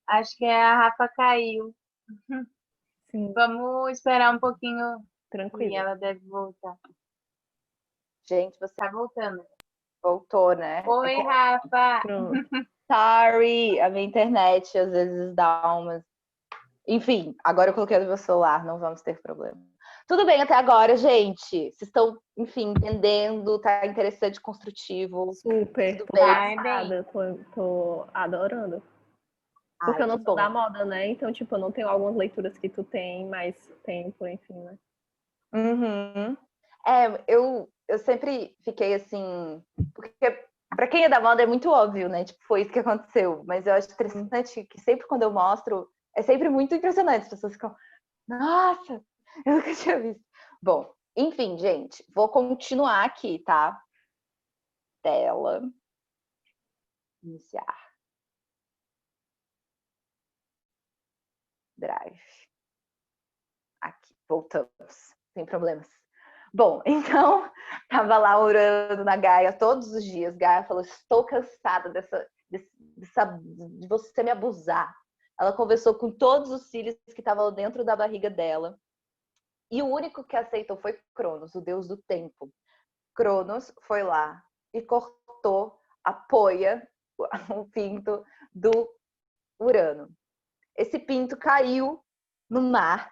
Acho que a Rafa caiu. Sim, Vamos esperar um pouquinho e tranquilo. ela deve voltar. Gente, você Tá voltando. voltou, né? Oi, Rafa! Pronto. Sorry, a minha internet às vezes dá umas. Enfim, agora eu coloquei no meu celular, não vamos ter problema. Tudo bem até agora, gente? Vocês estão, enfim, entendendo? Tá interessante, construtivo. Super, Tudo tô bem? Vai passada, tô adorando. Porque Ai, eu não que sou da bom. moda, né? Então, tipo, eu não tenho algumas leituras que tu tem mais tempo, enfim, né? Uhum. Eu sempre fiquei assim, porque para quem é da moda é muito óbvio, né? Tipo, foi isso que aconteceu. Mas eu acho interessante que sempre quando eu mostro, é sempre muito impressionante. As pessoas ficam, nossa, eu nunca tinha visto. Bom, enfim, gente, vou continuar aqui, tá? Tela, iniciar, drive. Aqui, voltamos, sem problemas. Bom, então, tava lá orando na Gaia todos os dias. Gaia falou: estou cansada de você me abusar. Ela conversou com todos os filhos que estavam dentro da barriga dela. E o único que aceitou foi Cronos, o deus do tempo. Cronos foi lá e cortou a poia, o pinto do Urano. Esse pinto caiu no mar.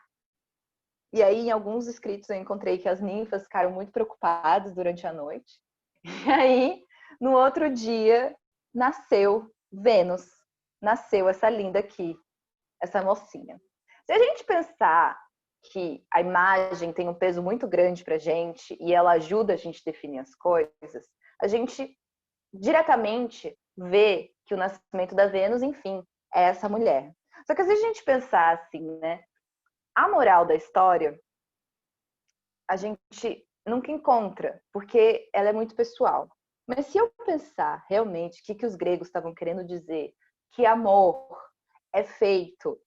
E aí, em alguns escritos, eu encontrei que as ninfas ficaram muito preocupadas durante a noite. E aí, no outro dia, nasceu Vênus. Nasceu essa linda aqui, essa mocinha. Se a gente pensar que a imagem tem um peso muito grande para a gente e ela ajuda a gente a definir as coisas, a gente diretamente vê que o nascimento da Vênus, enfim, é essa mulher. Só que se a gente pensar assim, né? A moral da história a gente nunca encontra, porque ela é muito pessoal. Mas se eu pensar realmente o que os gregos estavam querendo dizer, que amor é feito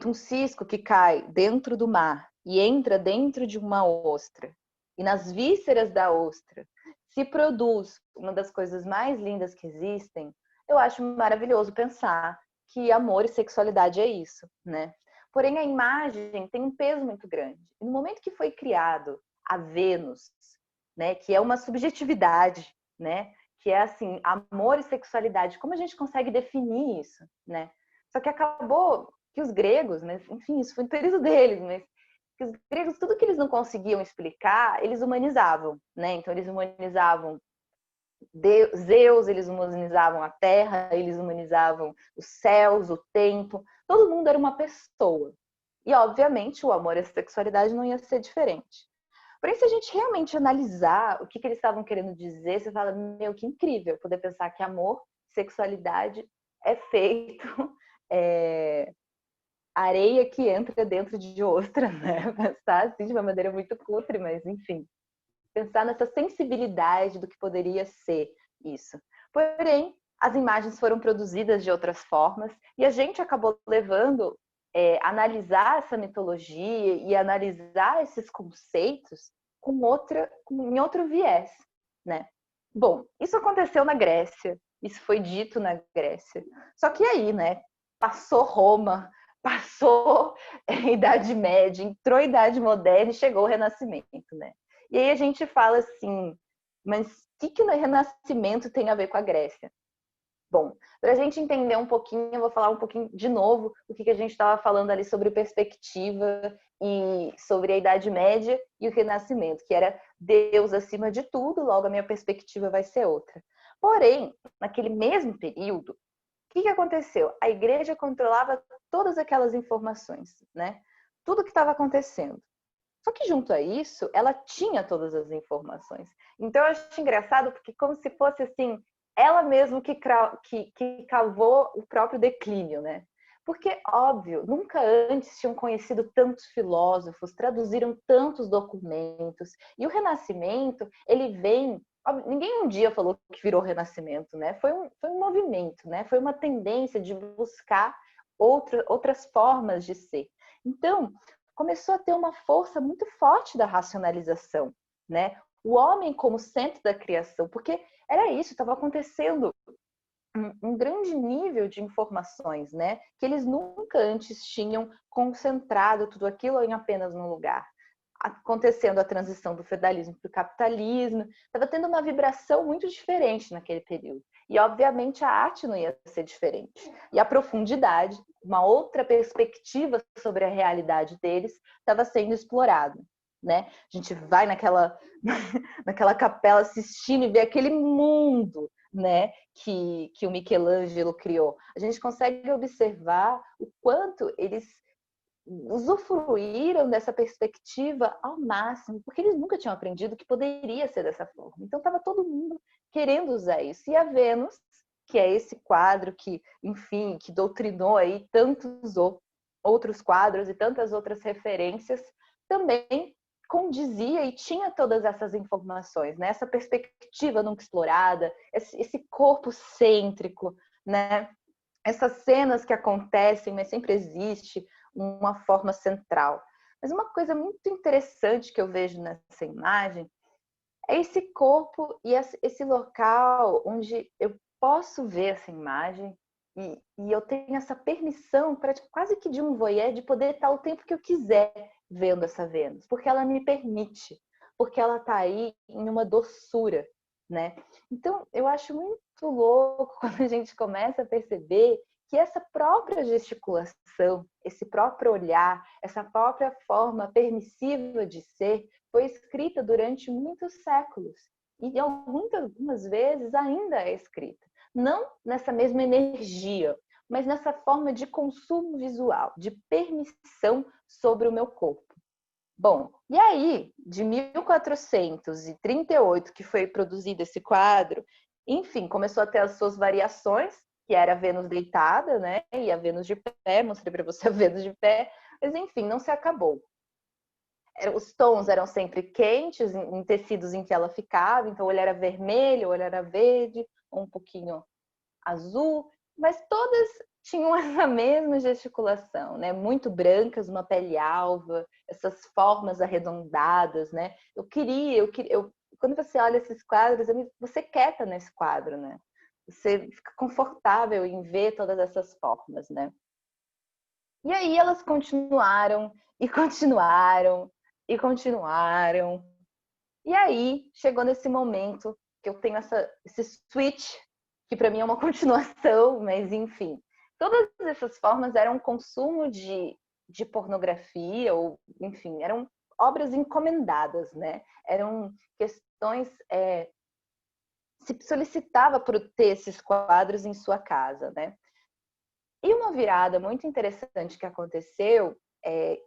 um cisco que cai dentro do mar e entra dentro de uma ostra, e nas vísceras da ostra se produz uma das coisas mais lindas que existem, eu acho maravilhoso pensar que amor e sexualidade é isso, né? Porém, a imagem tem um peso muito grande. E no momento que foi criado a Vênus, né, que é uma subjetividade, né, que é assim, amor e sexualidade, como a gente consegue definir isso, né? Só que acabou que os gregos, mas enfim, isso foi o período deles, mas que os gregos, tudo que eles não conseguiam explicar, eles humanizavam, né? Então eles humanizavam Zeus, eles humanizavam a terra, eles humanizavam os céus, o tempo, todo mundo era uma pessoa. E obviamente o amor e a sexualidade não ia ser diferente. Porém, se a gente realmente analisar o que eles estavam querendo dizer, você fala, meu, que incrível poder pensar que amor, sexualidade é feito areia que entra dentro de ostra, né? Pensar assim de uma maneira muito cutre, mas enfim. Pensar nessa sensibilidade do que poderia ser isso. Porém, as imagens foram produzidas de outras formas e a gente acabou levando analisar essa mitologia e analisar esses conceitos em outro viés, né? Bom, isso aconteceu na Grécia, isso foi dito na Grécia. Só que aí, né? Passou Roma, passou a Idade Média, entrou a Idade Moderna e chegou o Renascimento, né? E aí a gente fala assim, mas o que o Renascimento tem a ver com a Grécia? Bom, para a gente entender um pouquinho, eu vou falar um pouquinho de novo o que a gente estava falando ali sobre perspectiva e sobre a Idade Média e o Renascimento, que era Deus acima de tudo, logo a minha perspectiva vai ser outra. Porém, naquele mesmo período, o que aconteceu? A igreja controlava todas aquelas informações, né? Tudo que estava acontecendo. Só que junto a isso, ela tinha todas as informações. Então eu acho engraçado porque como se fosse assim, ela mesma que cavou o próprio declínio, né? Porque, óbvio, nunca antes tinham conhecido tantos filósofos, traduziram tantos documentos. E o Renascimento, ele vem... Ninguém um dia falou que virou Renascimento, né? Foi um movimento, né? Foi uma tendência de buscar outras formas de ser. Então, começou a ter uma força muito forte da racionalização, né? O homem como centro da criação, porque era isso, estava acontecendo um grande nível de informações, né? Que eles nunca antes tinham concentrado tudo aquilo em apenas um lugar. Acontecendo a transição do feudalismo para o capitalismo, estava tendo uma vibração muito diferente naquele período. E, obviamente, a arte não ia ser diferente. E a profundidade, uma outra perspectiva sobre a realidade deles, estava sendo explorada. Né? A gente vai naquela capela assistindo e vê aquele mundo, né, que o Michelangelo criou. A gente consegue observar o quanto eles usufruíram dessa perspectiva ao máximo, porque eles nunca tinham aprendido que poderia ser dessa forma. Então estava todo mundo querendo usar isso. E a Vênus, que é esse quadro que, enfim, que doutrinou aí tantos outros quadros e tantas outras referências, também condizia e tinha todas essas informações, né? Essa perspectiva nunca explorada, esse corpo cêntrico, né? Essas cenas que acontecem, mas sempre existe uma forma central. Mas uma coisa muito interessante que eu vejo nessa imagem é esse corpo e esse local onde eu posso ver essa imagem e eu tenho essa permissão, quase que de um voyeur, de poder estar o tempo que eu quiser vendo essa Vênus, porque ela me permite, porque ela está aí em uma doçura, né? Então, eu acho muito louco quando a gente começa a perceber que essa própria gesticulação, esse próprio olhar, essa própria forma permissiva de ser, foi escrita durante muitos séculos. E algumas vezes ainda é escrita. Não nessa mesma energia, mas nessa forma de consumo visual, de permissão sobre o meu corpo. Bom, e aí, de 1438, que foi produzido esse quadro, enfim, começou a ter as suas variações, que era a Vênus deitada, né? E a Vênus de pé, mostrei para você a Vênus de pé, mas enfim, não se acabou. Os tons eram sempre quentes, em tecidos em que ela ficava, então ou era vermelho, ou era verde, ou um pouquinho azul, mas todas tinham essa mesma gesticulação, né? Muito brancas, uma pele alva, essas formas arredondadas, né? Quando você olha esses quadros, você quer estar nesse quadro, né? Você fica confortável em ver todas essas formas, né? E aí elas continuaram, e continuaram, e continuaram. E aí chegou nesse momento que eu tenho esse switch, que para mim é uma continuação, mas enfim. Todas essas formas eram consumo de pornografia, ou enfim, eram obras encomendadas, né? Eram questões... se solicitava por ter esses quadros em sua casa, né? E uma virada muito interessante que aconteceu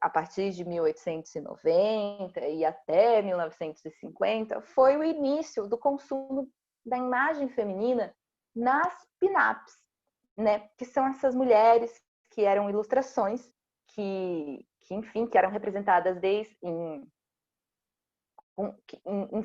a partir de 1890 e até 1950 foi o início do consumo da imagem feminina nas pin-ups, né? Que são essas mulheres que eram ilustrações enfim, que eram representadas em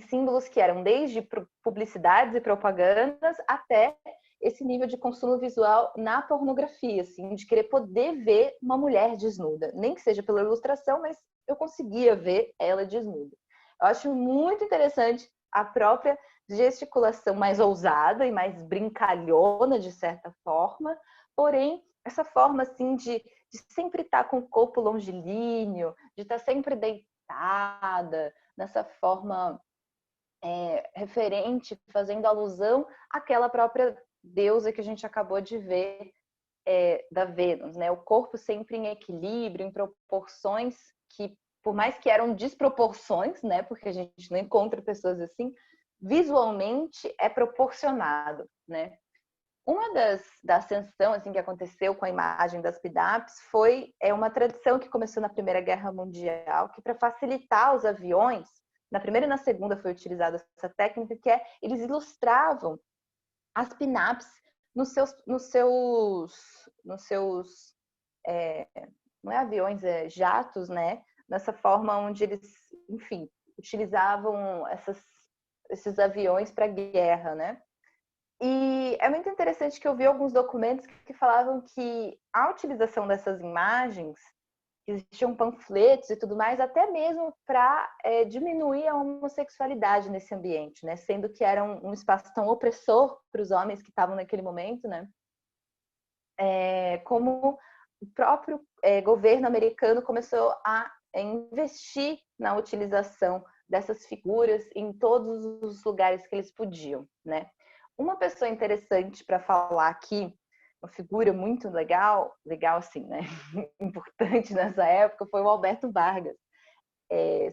símbolos que eram desde publicidades e propagandas até esse nível de consumo visual na pornografia, assim, de querer poder ver uma mulher desnuda, nem que seja pela ilustração, mas eu conseguia ver ela desnuda. Eu acho muito interessante a própria gesticulação mais ousada e mais brincalhona, de certa forma, porém, essa forma assim de sempre estar com o corpo longilíneo, de estar sempre deitada, nessa forma referente, fazendo alusão àquela própria deusa que a gente acabou de ver da Vênus, né? O corpo sempre em equilíbrio, em proporções que, por mais que eram desproporções, né? Porque a gente não encontra pessoas assim, visualmente é proporcionado, né? Uma da ascensão assim, que aconteceu com a imagem das PIDAPs foi uma tradição que começou na Primeira Guerra Mundial, que para facilitar os aviões, na Primeira e na Segunda foi utilizada essa técnica, que eles ilustravam as PINAPs nos seus não é aviões, jatos, né? Nessa forma onde eles, enfim, utilizavam esses aviões para guerra, né? E é muito interessante que eu vi alguns documentos que falavam que a utilização dessas imagens existiam panfletos e tudo mais, até mesmo para diminuir a homossexualidade nesse ambiente, né? Sendo que era um espaço tão opressor para os homens que estavam naquele momento, né? Como o próprio governo americano começou a investir na utilização dessas figuras em todos os lugares que eles podiam, né? Uma pessoa interessante para falar aqui, uma figura muito legal assim, né? Importante nessa época, foi o Alberto Vargas.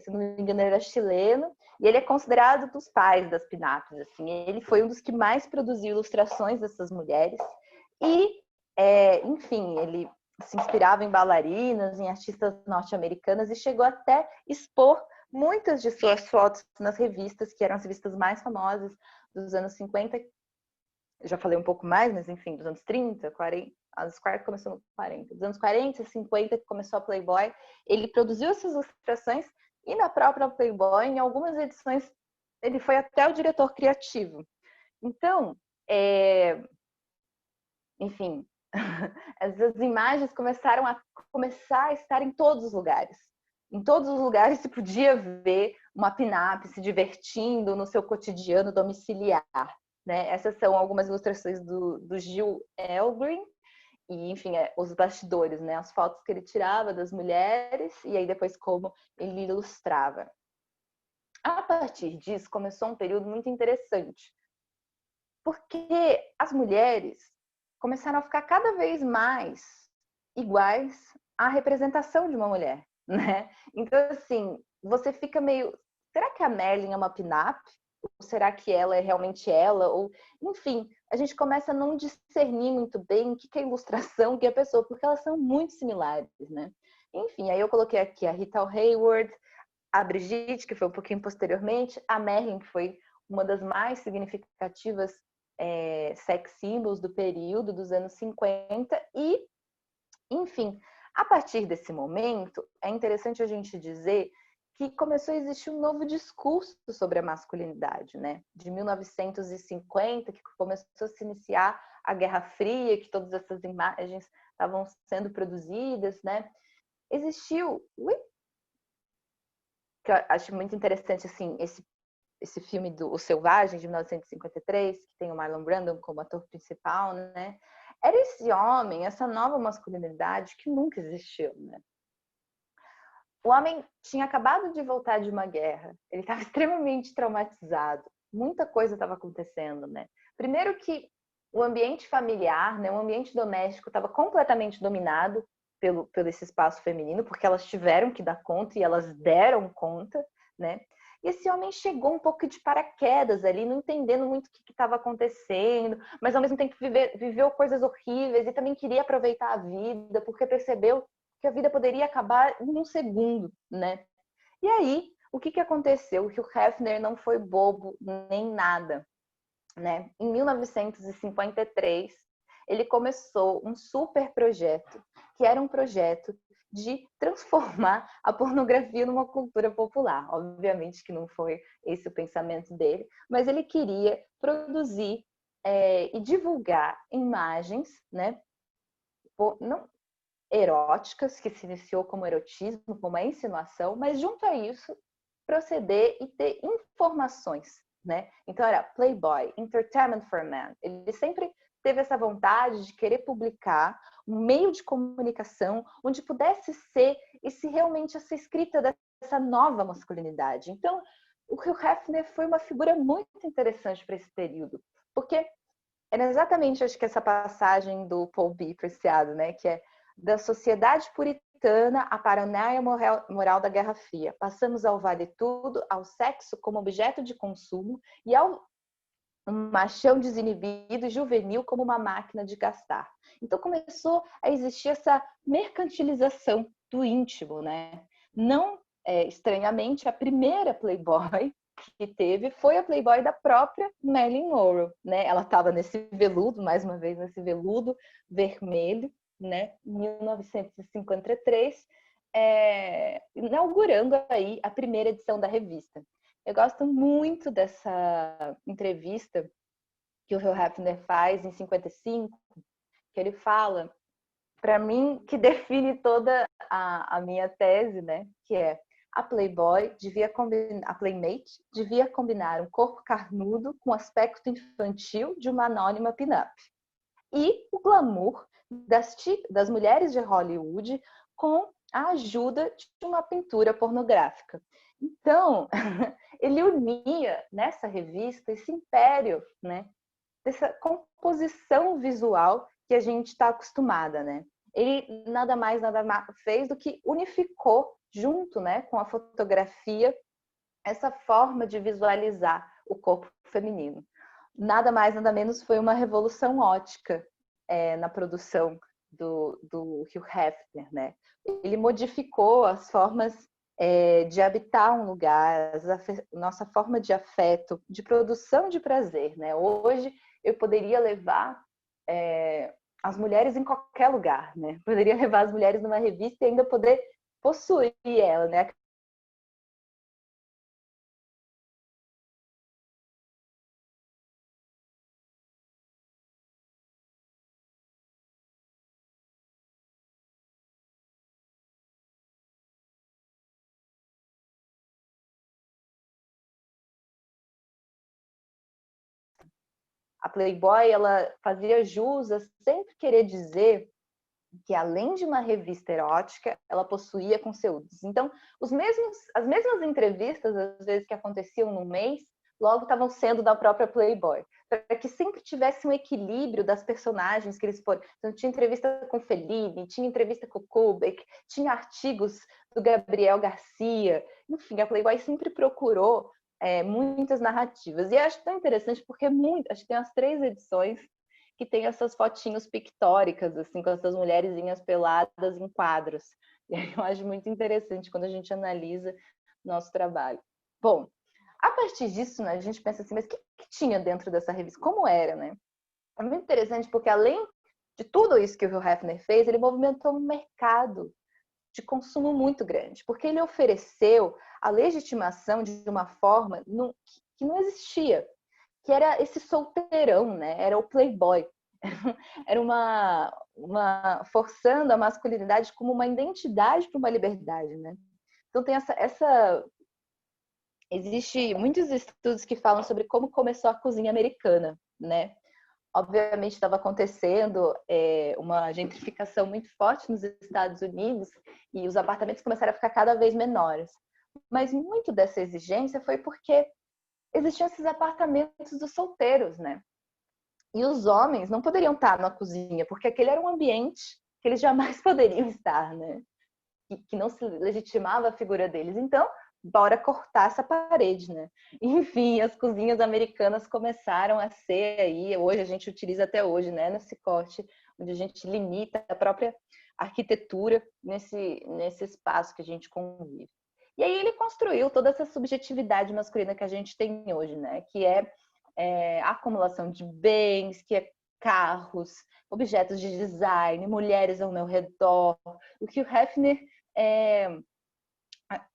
Se não me engano, ele era chileno e ele é considerado dos pais das pin-ups, assim. Ele foi um dos que mais produziu ilustrações dessas mulheres e, enfim, ele se inspirava em bailarinas, em artistas norte-americanas e chegou até expor muitas de suas fotos nas revistas, que eram as revistas mais famosas dos anos 50. Eu já falei um pouco mais, mas enfim, dos anos 30, 40, as Square começou no 40. Dos anos 40, 50, que começou a Playboy, ele produziu essas ilustrações e na própria Playboy, em algumas edições, ele foi até o diretor criativo. Então, enfim, essas imagens começaram a estar em todos os lugares. Em todos os lugares se podia ver uma pin-up se divertindo no seu cotidiano domiciliar, né? Essas são algumas ilustrações do Gil Elgrin e, enfim, os bastidores, né? As fotos que ele tirava das mulheres e aí depois como ele ilustrava. A partir disso começou um período muito interessante, porque as mulheres começaram a ficar cada vez mais iguais à representação de uma mulher, né? Então, assim, você fica meio... Será que a Marilyn é uma pin-up? Ou será que ela é realmente ela? Ou, enfim, a gente começa a não discernir muito bem o que é ilustração, o que é pessoa, porque elas são muito similares, né? Enfim, aí eu coloquei aqui a Rita Hayworth, a Brigitte, que foi um pouquinho posteriormente, a Marilyn, que foi uma das mais significativas sex symbols do período dos anos 50 e, enfim, a partir desse momento, é interessante a gente dizer que começou a existir um novo discurso sobre a masculinidade, né? De 1950, que começou a se iniciar a Guerra Fria, que todas essas imagens estavam sendo produzidas, né? Existiu... que eu acho muito interessante, assim, esse filme do O Selvagem, de 1953, que tem o Marlon Brando como ator principal, né? Era esse homem, essa nova masculinidade que nunca existiu, né? O homem tinha acabado de voltar de uma guerra, ele estava extremamente traumatizado, muita coisa estava acontecendo, né? Primeiro que o ambiente familiar, né, o ambiente doméstico estava completamente dominado pelo esse espaço feminino, porque elas tiveram que dar conta e elas deram conta, né? E esse homem chegou um pouco de paraquedas ali, não entendendo muito o que estava acontecendo, mas ao mesmo tempo viveu coisas horríveis e também queria aproveitar a vida, porque percebeu que a vida poderia acabar em um segundo, né? E aí, o que aconteceu? O Hugh Hefner não foi bobo nem nada, né? Em 1953, ele começou um super projeto, que era um projeto de transformar a pornografia numa cultura popular. Obviamente que não foi esse o pensamento dele, mas ele queria produzir e divulgar imagens, né? Não eróticas, que se iniciou como erotismo, como a insinuação, mas junto a isso, proceder e ter informações, né? Então era Playboy, Entertainment for Men. Ele sempre teve essa vontade de querer publicar um meio de comunicação onde pudesse ser realmente essa escrita dessa nova masculinidade. Então, o Hugh Hefner foi uma figura muito interessante para esse período, porque era exatamente, acho que essa passagem do Paul B. Preciado, né? Que é da sociedade puritana à paranoia moral da Guerra Fria. Passamos ao vale tudo, ao sexo como objeto de consumo e ao machão desinibido e juvenil como uma máquina de gastar. Então começou a existir essa mercantilização do íntimo, né? Não estranhamente, a primeira Playboy que teve foi a Playboy da própria Marilyn Monroe, né? Ela estava nesse veludo, mais uma vez, nesse veludo vermelho, né? Em 1953, inaugurando aí a primeira edição da revista. Eu gosto muito dessa entrevista que o Hugh Hefner faz em 55, que ele fala para mim, que define toda a minha tese, né? Que é a Playboy devia combinar, a Playmate devia combinar um corpo carnudo com aspecto infantil de uma anônima pin-up. E o glamour das mulheres de Hollywood com a ajuda de uma pintura pornográfica. Então, ele unia nessa revista esse império, né? Dessa composição visual que a gente está acostumada, né? Ele nada mais fez do que unificou junto, né, com a fotografia essa forma de visualizar o corpo feminino. Nada mais, nada menos foi uma revolução ótica na produção do Hugh Hefner, né? Ele modificou as formas de habitar um lugar, nossa forma de afeto, de produção de prazer, né? Hoje eu poderia levar as mulheres em qualquer lugar, né? Poderia levar as mulheres numa revista e ainda poder possuir ela, né? A Playboy, ela fazia jus a sempre querer dizer que, além de uma revista erótica, ela possuía conteúdos. Então, as mesmas entrevistas, às vezes, que aconteciam no mês, logo estavam sendo da própria Playboy, para que sempre tivesse um equilíbrio das personagens que eles foram. Então, tinha entrevista com Fellini, tinha entrevista com Kubrick, tinha artigos do Gabriel Garcia, enfim, a Playboy sempre procurou muitas narrativas. E eu acho tão interessante porque acho que tem umas 3 edições que tem essas fotinhos pictóricas, assim, com essas mulherzinhas peladas em quadros. E aí eu acho muito interessante quando a gente analisa nosso trabalho. Bom, a partir disso, né, a gente pensa assim, mas o que tinha dentro dessa revista? Como era, né? É muito interessante porque, além de tudo isso que o Hugh Hefner fez, ele movimentou um mercado de consumo muito grande, porque ele ofereceu a legitimação de uma forma que não existia, que era esse solteirão, né? Era o playboy. Era forçando a masculinidade como uma identidade para uma liberdade, né? Então tem existe muitos estudos que falam sobre como começou a cozinha americana, né? Obviamente estava acontecendo uma gentrificação muito forte nos Estados Unidos e os apartamentos começaram a ficar cada vez menores. Mas muito dessa exigência foi porque existiam esses apartamentos dos solteiros, né? E os homens não poderiam estar na cozinha, porque aquele era um ambiente que eles jamais poderiam estar, né? Que não se legitimava a figura deles. Então, bora cortar essa parede, né? Enfim, as cozinhas americanas começaram a ser aí, hoje a gente utiliza até hoje, né? Nesse corte, onde a gente limita a própria arquitetura nesse espaço que a gente convive. E aí ele construiu toda essa subjetividade masculina que a gente tem hoje, né? Que é a acumulação de bens, que é carros, objetos de design, mulheres ao meu redor. O que o Hefner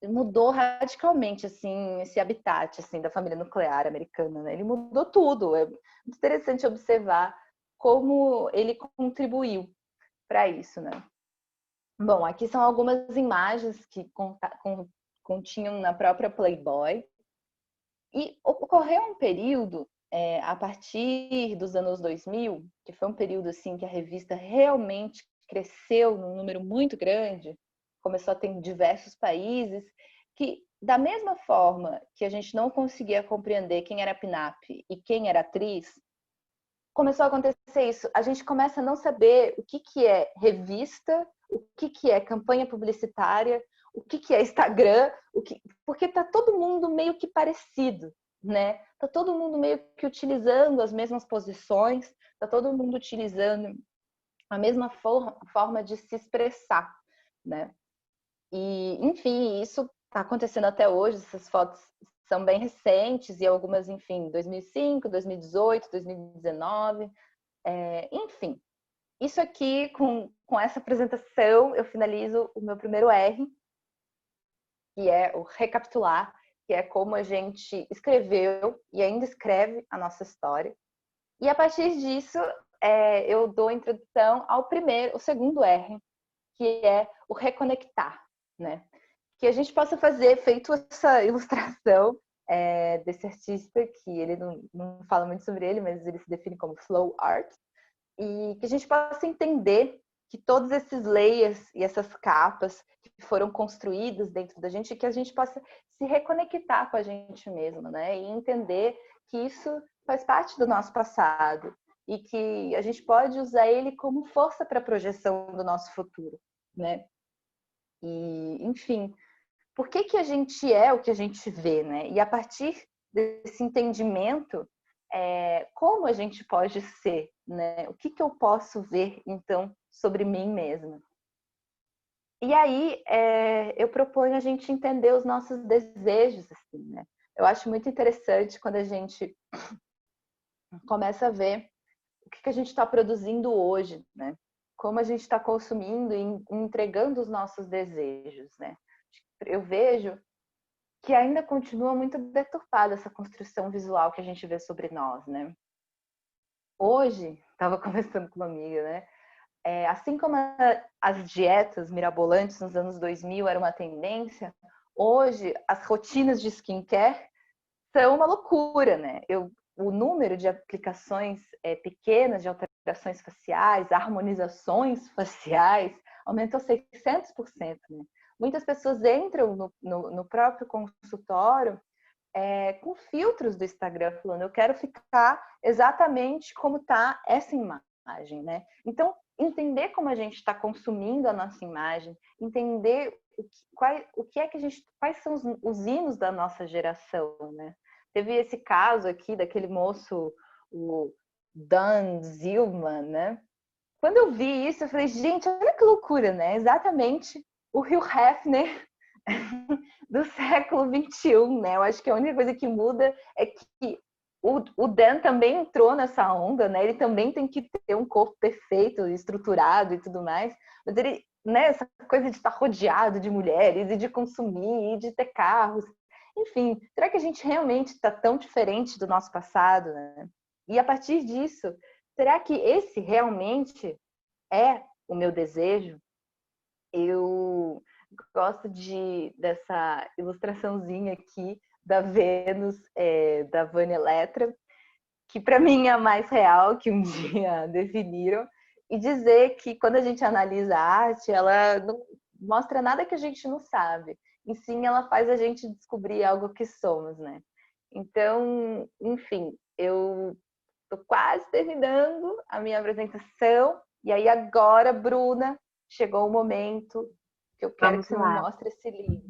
mudou radicalmente assim esse habitat assim da família nuclear americana, né? Ele mudou tudo. É muito interessante observar como ele contribuiu para isso, né? Bom, aqui são algumas imagens que continham na própria Playboy. E ocorreu um período a partir dos anos 2000, que foi um período assim que a revista realmente cresceu num número muito grande, começou a ter em diversos países, que da mesma forma que a gente não conseguia compreender quem era pin-up e quem era atriz, começou a acontecer isso. A gente começa a não saber o que é revista, o que é campanha publicitária, o que é Instagram, porque tá todo mundo meio que parecido, né? Tá todo mundo meio que utilizando as mesmas posições, tá todo mundo utilizando a mesma forma de se expressar, né? E, enfim, isso tá acontecendo até hoje, essas fotos são bem recentes e algumas, enfim, 2005, 2018, 2019, enfim. Isso aqui, com essa apresentação, eu finalizo o meu primeiro R, que é o recapitular, que é como a gente escreveu e ainda escreve a nossa história. E a partir disso, eu dou a introdução ao o segundo R, que é o reconectar, né? Que a gente possa fazer, feito essa ilustração desse artista, que ele não fala muito sobre ele, mas ele se define como flow art, e que a gente possa entender que todos esses layers e essas capas que foram construídas dentro da gente, que a gente possa se reconectar com a gente mesmo, né? E entender que isso faz parte do nosso passado e que a gente pode usar ele como força para a projeção do nosso futuro, né? E, enfim, por que a gente é o que a gente vê, né? E a partir desse entendimento, como a gente pode ser, né? O que eu posso ver, então, sobre mim mesma? E aí, eu proponho a gente entender os nossos desejos, assim, né? Eu acho muito interessante quando a gente começa a ver o que a gente está produzindo hoje, né? Como a gente está consumindo e entregando os nossos desejos, né? Eu vejo que ainda continua muito deturpada essa construção visual que a gente vê sobre nós, né? Hoje, estava conversando com uma amiga, né? Assim como as dietas mirabolantes nos anos 2000 era uma tendência, hoje as rotinas de skincare são uma loucura, né? O número de aplicações pequenas de alterações faciais, harmonizações faciais, aumentou 600%, né? Muitas pessoas entram no próprio consultório com filtros do Instagram, falando, eu quero ficar exatamente como está essa imagem, né? Então, entender como a gente está consumindo a nossa imagem, entender quais são os hinos da nossa geração, né? Teve esse caso aqui daquele moço, o Dan Zillman, né? Quando eu vi isso, eu falei, gente, olha que loucura, né? Exatamente o Hugh Hefner do século XXI, né? Eu acho que a única coisa que muda é que o Dan também entrou nessa onda, né? Ele também tem que ter um corpo perfeito, estruturado e tudo mais. Mas ele, né? Essa coisa de estar rodeado de mulheres e de consumir e de ter carros. Enfim, será que a gente realmente está tão diferente do nosso passado, né? E a partir disso, será que esse realmente é o meu desejo? Eu gosto dessa ilustraçãozinha aqui da Vênus, da Vânia Letra, que para mim é a mais real que um dia definiram, e dizer que quando a gente analisa a arte, ela não mostra nada que a gente não sabe, e sim ela faz a gente descobrir algo que somos, né? Então, enfim, eu estou quase terminando a minha apresentação, e aí agora, Bruna, chegou o momento que eu quero Vamos que você me lá. mostre esse link.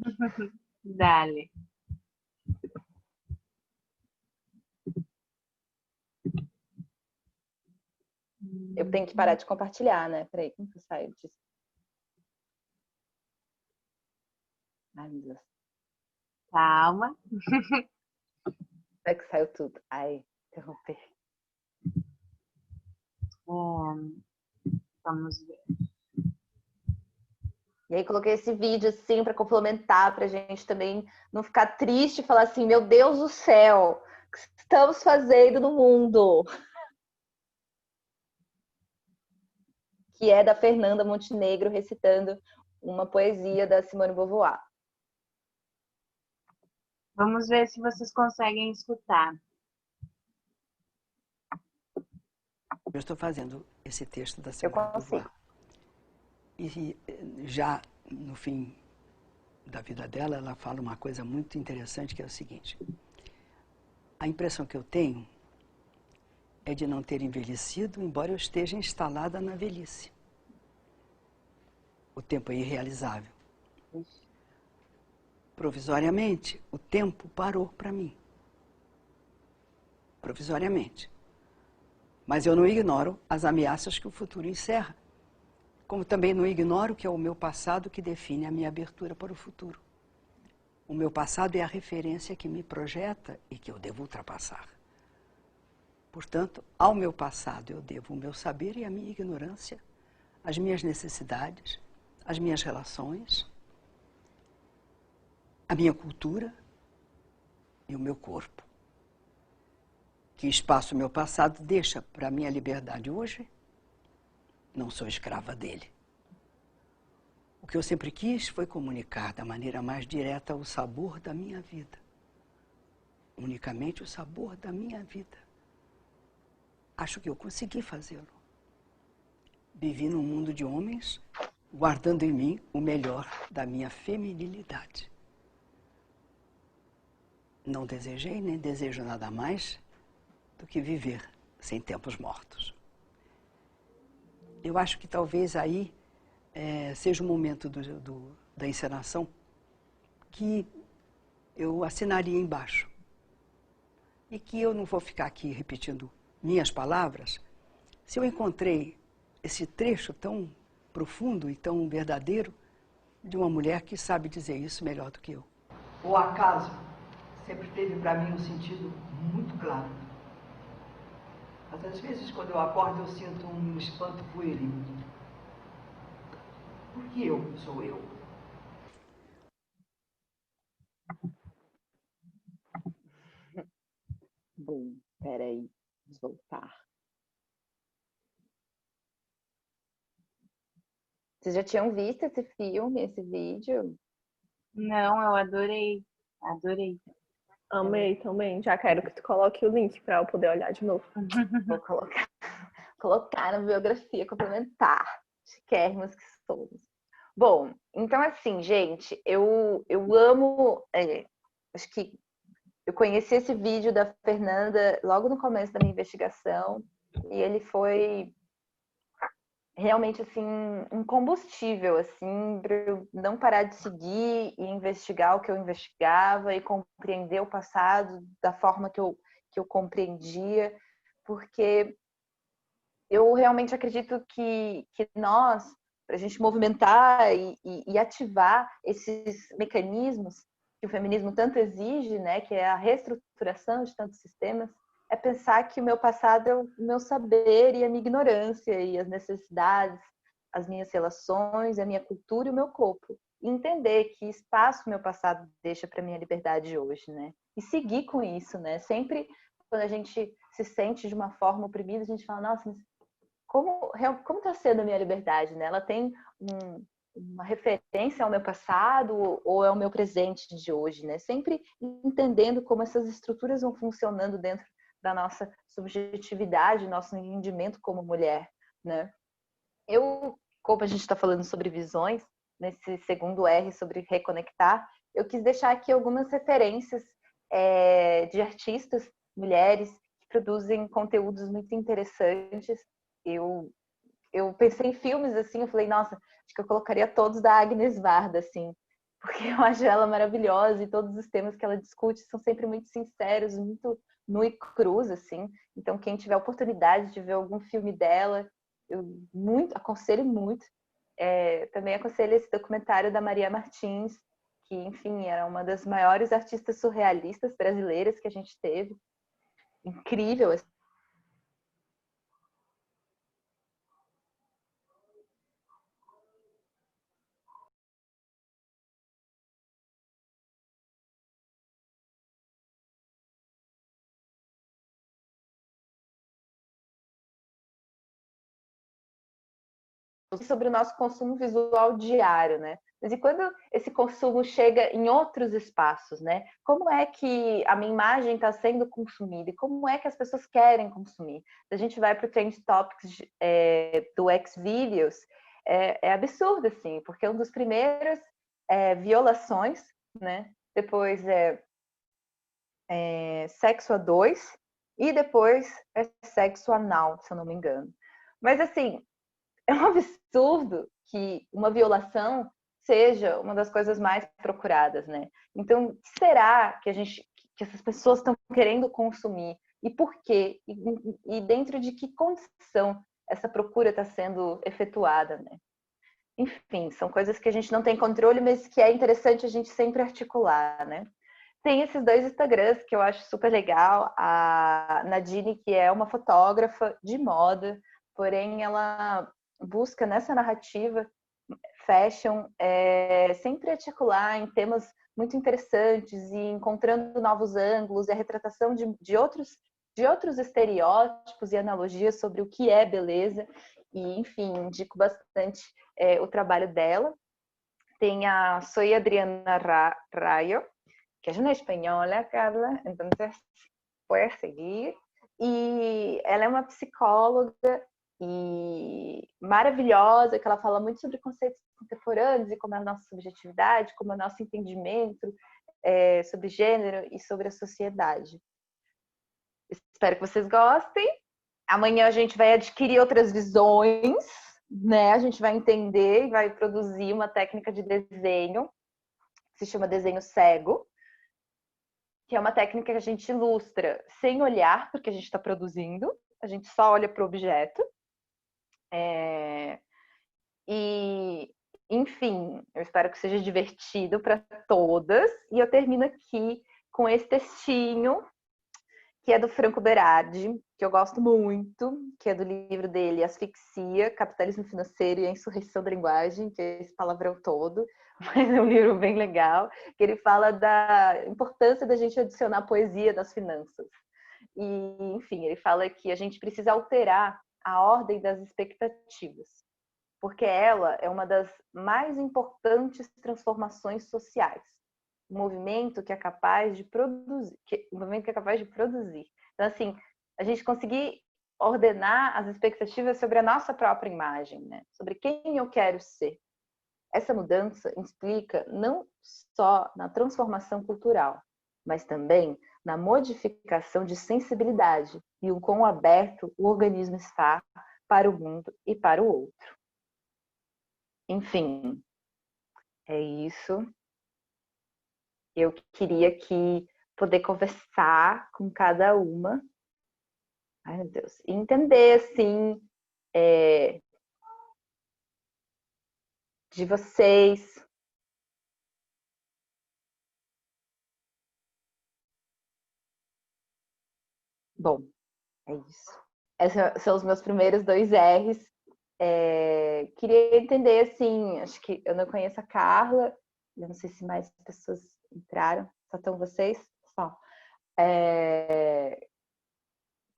Dale. Eu tenho que parar de compartilhar, né? Peraí, como que eu saio disso? Ai, meu Deus. Calma. É que saiu tudo. Ai, interromper. Vamos ver. E aí coloquei esse vídeo assim para complementar, para a gente também não ficar triste e falar assim, meu Deus do céu, o que estamos fazendo no mundo? Que é da Fernanda Montenegro recitando uma poesia da Simone de Beauvoir. Vamos ver se vocês conseguem escutar. Eu estou fazendo esse texto da Eu Simone de consigo. Beauvoir. E já no fim da vida dela, ela fala uma coisa muito interessante, que é o seguinte. A impressão que eu tenho é de não ter envelhecido, embora eu esteja instalada na velhice. O tempo é irrealizável. Provisoriamente, o tempo parou para mim. Provisoriamente. Mas eu não ignoro as ameaças que o futuro encerra. Como também não ignoro que é o meu passado que define a minha abertura para o futuro. O meu passado é a referência que me projeta e que eu devo ultrapassar. Portanto, ao meu passado eu devo o meu saber e a minha ignorância, as minhas necessidades, as minhas relações, a minha cultura e o meu corpo. Que espaço o meu passado deixa para a minha liberdade hoje? Não sou escrava dele. O que eu sempre quis foi comunicar da maneira mais direta o sabor da minha vida. Unicamente o sabor da minha vida. Acho que eu consegui fazê-lo. Vivi num mundo de homens, guardando em mim o melhor da minha feminilidade. Não desejei nem desejo nada mais do que viver sem tempos mortos. Eu acho que talvez aí seja o momento da encenação que eu assinaria embaixo. E que eu não vou ficar aqui repetindo minhas palavras. Se eu encontrei esse trecho tão profundo e tão verdadeiro de uma mulher que sabe dizer isso melhor do que eu. O acaso sempre teve para mim um sentido muito claro. Mas às vezes, quando eu acordo, eu sinto um espanto pueril. Por que eu sou eu? Bom, peraí, vamos voltar. Vocês já tinham visto esse filme, esse vídeo? Não, eu adorei. Adorei. Amei também. Já quero que tu coloque o link para eu poder olhar de novo. Vou colocar na biografia complementar. Chiquérrimos que somos. Bom, então assim, gente, eu amo. Acho que eu conheci esse vídeo da Fernanda logo no começo da minha investigação e ele foi realmente assim um combustível assim para eu não parar de seguir e investigar o que eu investigava e compreender o passado da forma que eu compreendia, porque eu realmente acredito que nós, para a gente movimentar e ativar esses mecanismos que o feminismo tanto exige, né, que é a reestruturação de tantos sistemas, é pensar que o meu passado é o meu saber e a minha ignorância e as necessidades, as minhas relações, a minha cultura e o meu corpo. E entender que espaço o meu passado deixa para minha liberdade hoje, né? E seguir com isso, né? Sempre quando a gente se sente de uma forma oprimida, a gente fala, nossa, mas como está sendo a minha liberdade, né? Ela tem uma referência ao meu passado ou é o meu presente de hoje, né? Sempre entendendo como essas estruturas vão funcionando dentro da nossa subjetividade, nosso entendimento como mulher, né? Como a gente está falando sobre visões, nesse segundo R sobre reconectar, eu quis deixar aqui algumas referências de artistas, mulheres, que produzem conteúdos muito interessantes. Eu pensei em filmes assim, eu falei, nossa, acho que eu colocaria todos da Agnes Varda, assim, porque eu acho ela maravilhosa e todos os temas que ela discute são sempre muito sinceros, muito nu e cruz, assim. Então, quem tiver oportunidade de ver algum filme dela, eu aconselho muito. Também aconselho esse documentário da Maria Martins, que, enfim, era uma das maiores artistas surrealistas brasileiras que a gente teve. Incrível, assim. Sobre o nosso consumo visual diário, né? Mas e quando esse consumo chega em outros espaços, né? Como é que a minha imagem está sendo consumida e como é que as pessoas querem consumir? A gente vai para o Trend Topics do Xvideos, é absurdo, assim, porque um dos primeiros é violações, né? Depois sexo a dois e depois é sexo anal, se eu não me engano. Mas, assim, é um absurdo que uma violação seja uma das coisas mais procuradas, né? Então, o que será que essas pessoas estão querendo consumir? E por quê? E dentro de que condição essa procura está sendo efetuada, né? Enfim, são coisas que a gente não tem controle, mas que é interessante a gente sempre articular, né? Tem esses dois Instagrams que eu acho super legal. A Nadine, que é uma fotógrafa de moda, porém ela busca nessa narrativa fashion sempre articular em temas muito interessantes e encontrando novos ângulos e a retratação de outros de outros estereótipos e analogias sobre o que é beleza. E, enfim, indico bastante o trabalho dela. Tem a Soy Adriana Rayo, que es una española, Carla, entonces puedes seguir. E ela é uma psicóloga e maravilhosa, que ela fala muito sobre conceitos contemporâneos e como é a nossa subjetividade, como é o nosso entendimento sobre gênero e sobre a sociedade. Espero que vocês gostem. Amanhã a gente vai adquirir outras visões, né? A gente vai entender e vai produzir uma técnica de desenho que se chama desenho cego, que é uma técnica que a gente ilustra sem olhar porque a gente está produzindo, a gente só olha para o objeto. E, enfim, eu espero que seja divertido para todas. E eu termino aqui com esse textinho, que é do Franco Berardi, que eu gosto muito, que é do livro dele Asfixia, Capitalismo Financeiro e a Insurreição da Linguagem, que é esse palavrão todo, mas é um livro bem legal, que ele fala da importância da gente adicionar poesia nas finanças. E, enfim, ele fala que a gente precisa alterar a ordem das expectativas, porque ela é uma das mais importantes transformações sociais. Um movimento que é capaz de produzir, Então, assim, a gente conseguir ordenar as expectativas sobre a nossa própria imagem, né? Sobre quem eu quero ser. Essa mudança implica não só na transformação cultural, mas também na modificação de sensibilidade e o quão aberto o organismo está para o mundo e para o outro. Enfim, é isso. Eu queria aqui poder conversar com cada uma. Ai, meu Deus. E entender, assim, de vocês. Bom, é isso. Esses são os meus primeiros 2 R's. Queria entender, assim, acho que eu não conheço a Carla, eu não sei se mais pessoas entraram, só estão vocês? Só.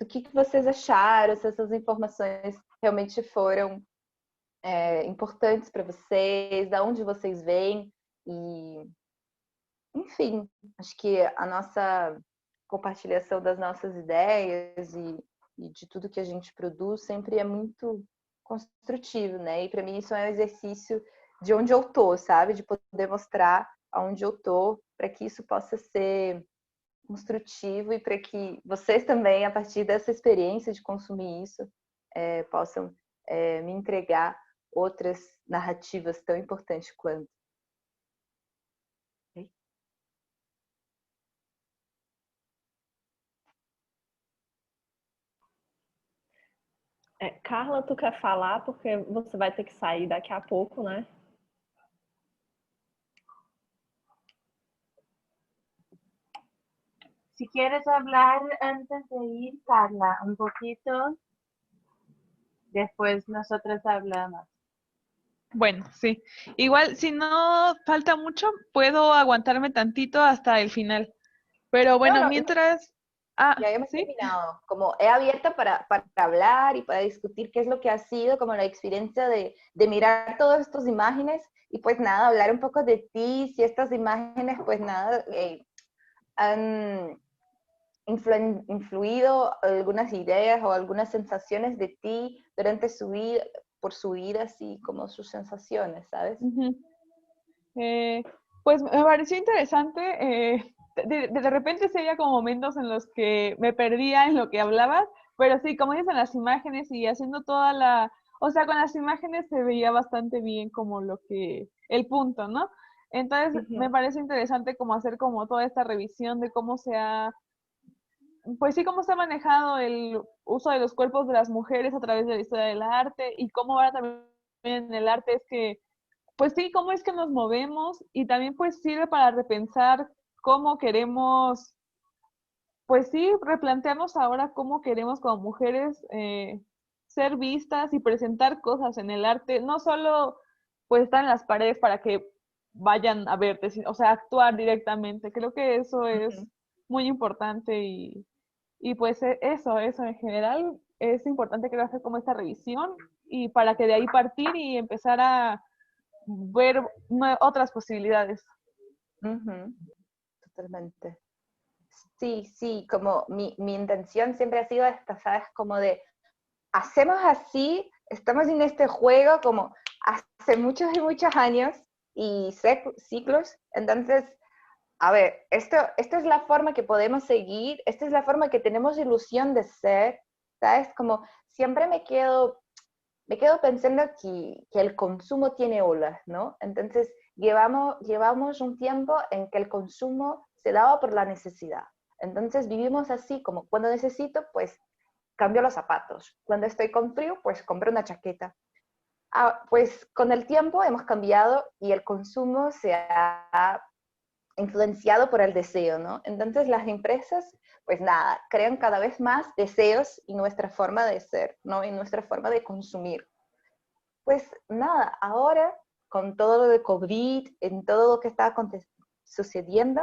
Do que vocês acharam, se essas informações realmente foram importantes para vocês, de onde vocês vêm, e enfim, acho que a nossa compartilhação das nossas ideias e de tudo que a gente produz sempre é muito construtivo, né? E para mim isso é um exercício de onde eu tô, sabe? De poder mostrar aonde eu tô, para que isso possa ser construtivo e para que vocês também, a partir dessa experiência de consumir isso, possam me entregar outras narrativas tão importantes quanto. Carla, tu quer falar? Porque você vai ter que sair daqui a pouco, né? Si quieres hablar antes de ir, Carla, un poquito, después nosotros hablamos. Bueno, sí. Igual, si no falta mucho, puedo aguantarme tantito hasta el final. Pero bueno, No, mientras... ya hemos ¿sí? terminado. Como he abierta para hablar y para discutir qué es lo que ha sido como la experiencia de mirar todas estas imágenes y pues nada, hablar un poco de ti, si estas imágenes pues nada han influido algunas ideas o algunas sensaciones de ti durante su vida, por su vida, así como sus sensaciones, ¿sabes? Pues me pareció interesante. De repente sí había como momentos en los que me perdía en lo que hablabas, pero sí, como dices en las imágenes y haciendo toda la... O sea, con las imágenes se veía bastante bien como el punto, ¿no? Entonces me parece interesante como hacer como toda esta revisión de cómo se ha... Pues sí, cómo se ha manejado el uso de los cuerpos de las mujeres a través de la historia del arte y cómo ahora también en el arte es que, pues sí, cómo es que nos movemos y también pues sirve para repensar cómo queremos, pues sí, replantearnos ahora cómo queremos como mujeres ser vistas y presentar cosas en el arte, no solo pues estar en las paredes para que vayan a verte, o sea, actuar directamente. Creo que eso es muy importante y Y pues eso en general es importante que hacer como esta revisión y para que de ahí partir y empezar a ver otras posibilidades. Ujú, totalmente. Sí, sí, como mi intención siempre ha sido esta, ¿sabes? Como de, hacemos así, estamos en este juego como hace muchos y muchos años y ciclos, entonces, a ver, esto es la forma que podemos seguir, esta es la forma que tenemos ilusión de ser, ¿sabes? Como siempre me quedo pensando que el consumo tiene olas, ¿no? Entonces, llevamos un tiempo en que el consumo se daba por la necesidad. Entonces, vivimos así, como cuando necesito, pues cambio los zapatos. Cuando estoy con frío, pues compro una chaqueta. Pues con el tiempo hemos cambiado y el consumo se ha influenciado por el deseo, ¿no? Entonces las empresas, pues nada, crean cada vez más deseos y nuestra forma de ser, ¿no? Y nuestra forma de consumir. Pues nada, ahora con todo lo de COVID, en todo lo que está sucediendo,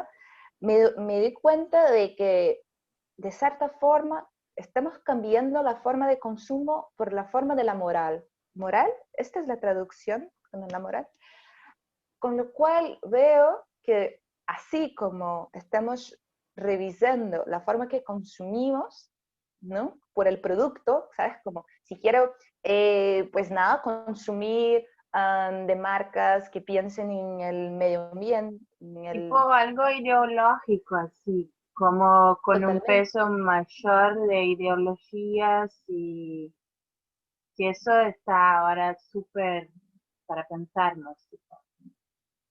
me di cuenta de que de cierta forma estamos cambiando la forma de consumo por la forma de la moral. ¿Moral? Esta es la traducción con la moral. Con lo cual veo que así como estamos revisando la forma que consumimos, ¿no? Por el producto, ¿sabes? Como si quiero, pues nada, consumir de marcas que piensen en el medio ambiente. Tipo algo ideológico, así, como con un Totalmente. peso mayor de ideologías y eso está ahora súper para pensarnos.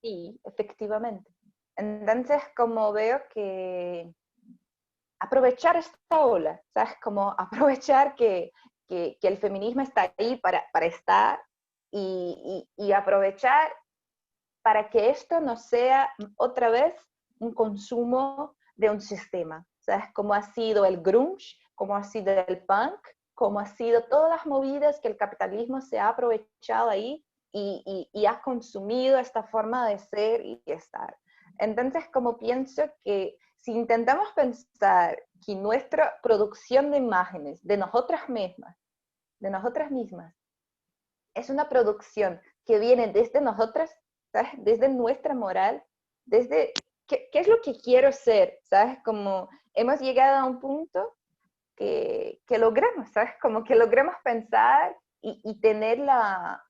Sí, efectivamente. Entonces, como veo que aprovechar esta ola, ¿sabes? Como aprovechar que el feminismo está ahí para estar y aprovechar para que esto no sea otra vez un consumo de un sistema, ¿sabes? Como ha sido el grunge, como ha sido el punk, como ha sido todas las movidas que el capitalismo se ha aprovechado ahí y ha consumido esta forma de ser y estar. Entonces, como pienso que si intentamos pensar que nuestra producción de imágenes de nosotras mismas, es una producción que viene desde nosotras, ¿sabes? Desde nuestra moral, desde qué es lo que quiero ser, ¿sabes? Como hemos llegado a un punto que logramos, ¿sabes? Como que logramos pensar y tener la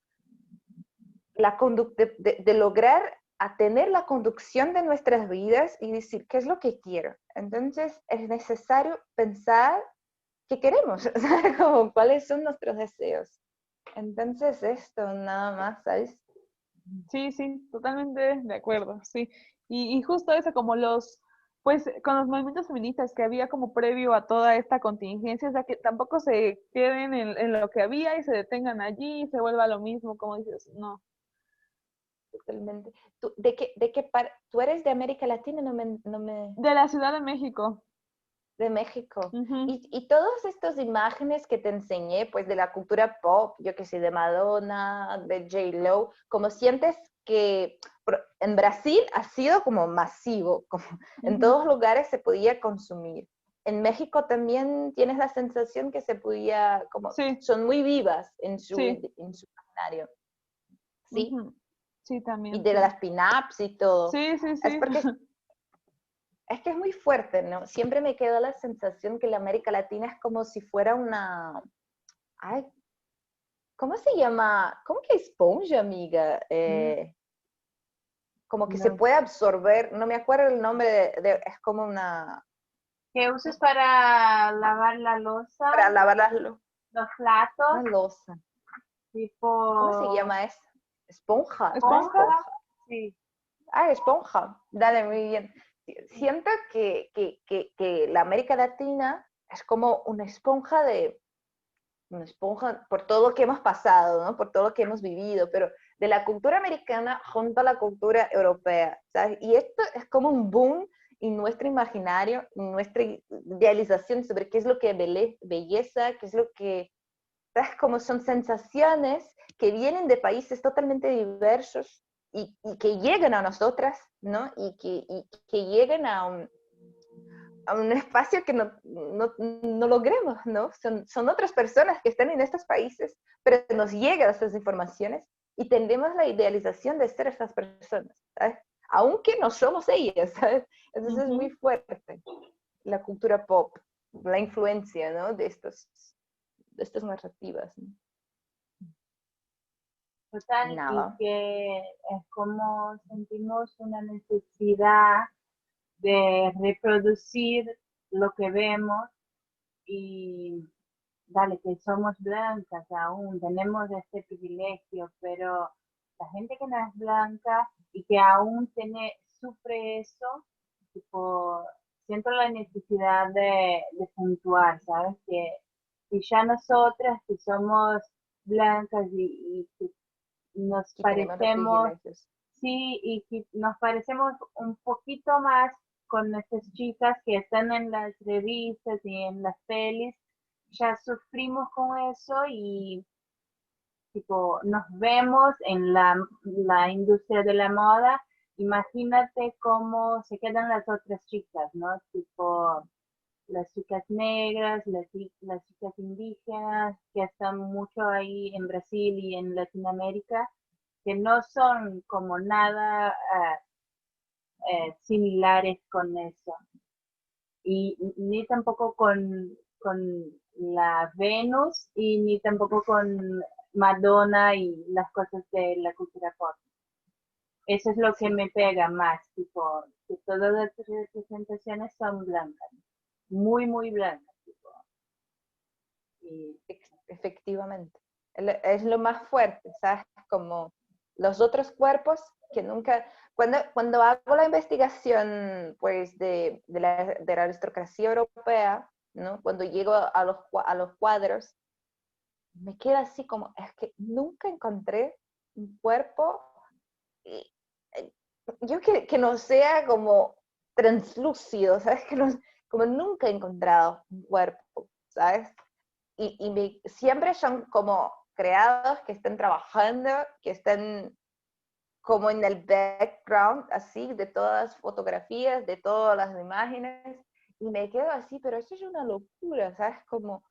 conducta, de lograr a tener la conducción de nuestras vidas y decir, ¿qué es lo que quiero? Entonces es necesario pensar qué queremos, ¿sabes? Como cuáles son nuestros deseos. Entonces esto, nada más, ¿sabes? Sí, sí, totalmente de acuerdo, sí. Y justo eso, como pues con los movimientos feministas que había como previo a toda esta contingencia, o sea, que tampoco se queden en lo que había y se detengan allí y se vuelva lo mismo, como dices, no. Totalmente. ¿Tú eres de América Latina? No me... De la Ciudad de México. De México. Ujú. Y todas estas imágenes que te enseñé, pues de la cultura pop, yo que sé, de Madonna, de J-Lo, como sientes que en Brasil ha sido como masivo, como en Ujú. todos lugares se podía consumir. En México también tienes la sensación que se podía, como Sí, son muy vivas sí. en su imaginario, ¿sí? Ujú. Sí, Y también, de sí. las pin-ups y todo. Sí, sí, Es sí. porque es que es muy fuerte, ¿no? Siempre me queda la sensación que la América Latina es como si fuera una... Ay, ¿cómo se llama? ¿Cómo que esponja, amiga? Mm, Como que se no. puede absorber, no me acuerdo el nombre, es como una... ¿Qué usas para lavar la loza, Para lavar los platos? una loza. ¿Cómo se Tipo llama eso? Esponja, una ¿Esponja? esponja. esponja. Sí. Ah, esponja. Dale, muy bien. Siento que la América Latina es como una esponja por todo lo que hemos pasado, ¿no? Por todo lo que hemos vivido, pero de la cultura americana junto a la cultura europea, ¿sabes? Y esto es como un boom en nuestro imaginario, en nuestra idealización sobre qué es lo que es belleza, qué es lo que, ¿sabes? Como son sensaciones que vienen de países totalmente diversos y que llegan a nosotras, ¿no? Y que llegan a un espacio que no logremos, ¿no? Son otras personas que están en estos países, pero nos llegan estas informaciones y tenemos la idealización de ser estas personas, ¿sabes? Aunque no somos ellas, ¿sabes? Entonces es muy fuerte la cultura pop, la influencia, ¿no? De estas narrativas, ¿no? Total, Nada. y que es como sentimos una necesidad de reproducir lo que vemos y dale, que somos blancas aún, tenemos este privilegio, pero la gente que no es blanca y que aún sufre eso, tipo, siento la necesidad de puntuar, ¿sabes? Que si ya nosotras que somos blancas y que nos Aquí tenemos los parecemos, privilegios. sí, y que nos parecemos un poquito más con estas chicas que están en las revistas y en las pelis, ya sufrimos con eso y tipo nos vemos en la industria de la moda. Imagínate cómo se quedan las otras chicas, ¿no? Tipo las chicas negras, las chicas indígenas, que están mucho ahí en Brasil y en Latinoamérica, que no son como nada similares con eso. Y ni tampoco con la Venus y ni tampoco con Madonna y las cosas de la cultura pop. Eso es lo que me pega más, tipo, que todas las representaciones son blancas, muy, muy blancas. Tipo. Y, Efectivamente. Es lo más fuerte, ¿sabes? Como los otros cuerpos que nunca... Cuando hago la investigación pues, de la aristocracia europea, ¿no? Cuando llego a los cuadros, me queda así como, es que nunca encontré un cuerpo, y, yo que no sea como translúcido, ¿sabes? Como nunca he encontrado un cuerpo, ¿sabes? Y siempre son como creados que están trabajando, que están como en el background, así, de todas las fotografías, de todas las imágenes, y me quedo así, pero eso es una locura, ¿sabes? Como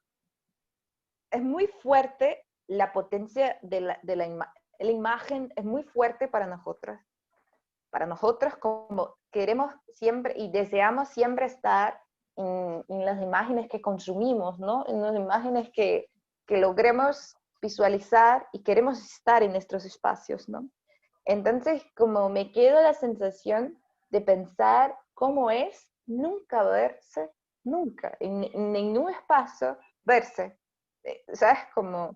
es muy fuerte la potencia de la imagen, es muy fuerte para nosotras. Para nosotros como queremos siempre y deseamos siempre estar en las imágenes que consumimos, ¿no? En las imágenes que logremos visualizar y queremos estar en nuestros espacios, ¿no? Entonces, como me quedo la sensación de pensar cómo es nunca verse, nunca, en ningún espacio verse, ¿sabes? Como,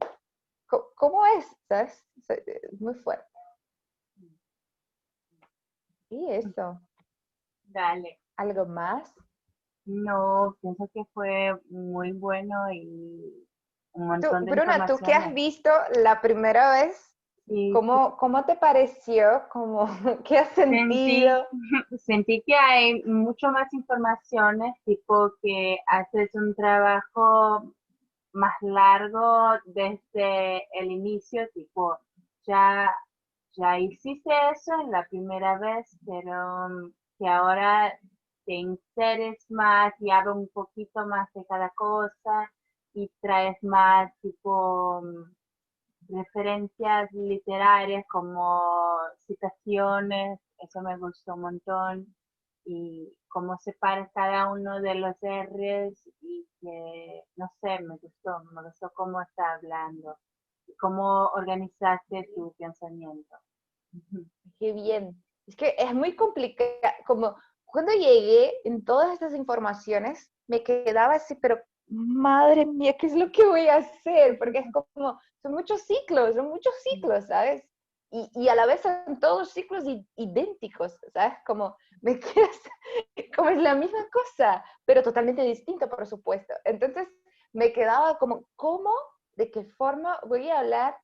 ¿cómo es? ¿Sabes? Es muy fuerte. Y eso. dale. ¿Algo más? No, pienso que fue muy bueno y un montón de Bruna, tú que has informaciones. visto la primera vez, Sí, ¿cómo te pareció? ¿Qué has sentí, sentido? sentí que hay mucho más informaciones, tipo que haces un trabajo más largo desde el inicio, tipo, ya, ya hiciste eso en la primera vez, pero que ahora te inseres más y hablas un poquito más de cada cosa y traes más tipo referencias literarias como citaciones, eso me gustó un montón, y cómo separas cada uno de los R's y que, no sé, me gustó cómo está hablando y cómo organizaste tu pensamiento. Qué bien. Es que es muy complicado, como cuando llegué en todas estas informaciones, me quedaba así, pero madre mía, ¿qué es lo que voy a hacer? Porque es como, son muchos ciclos, ¿sabes? Y a la vez son todos ciclos idénticos, ¿sabes? Como me quedas, como es la misma cosa, pero totalmente distinto, por supuesto. Entonces me quedaba como, ¿cómo? ¿De qué forma voy a hablar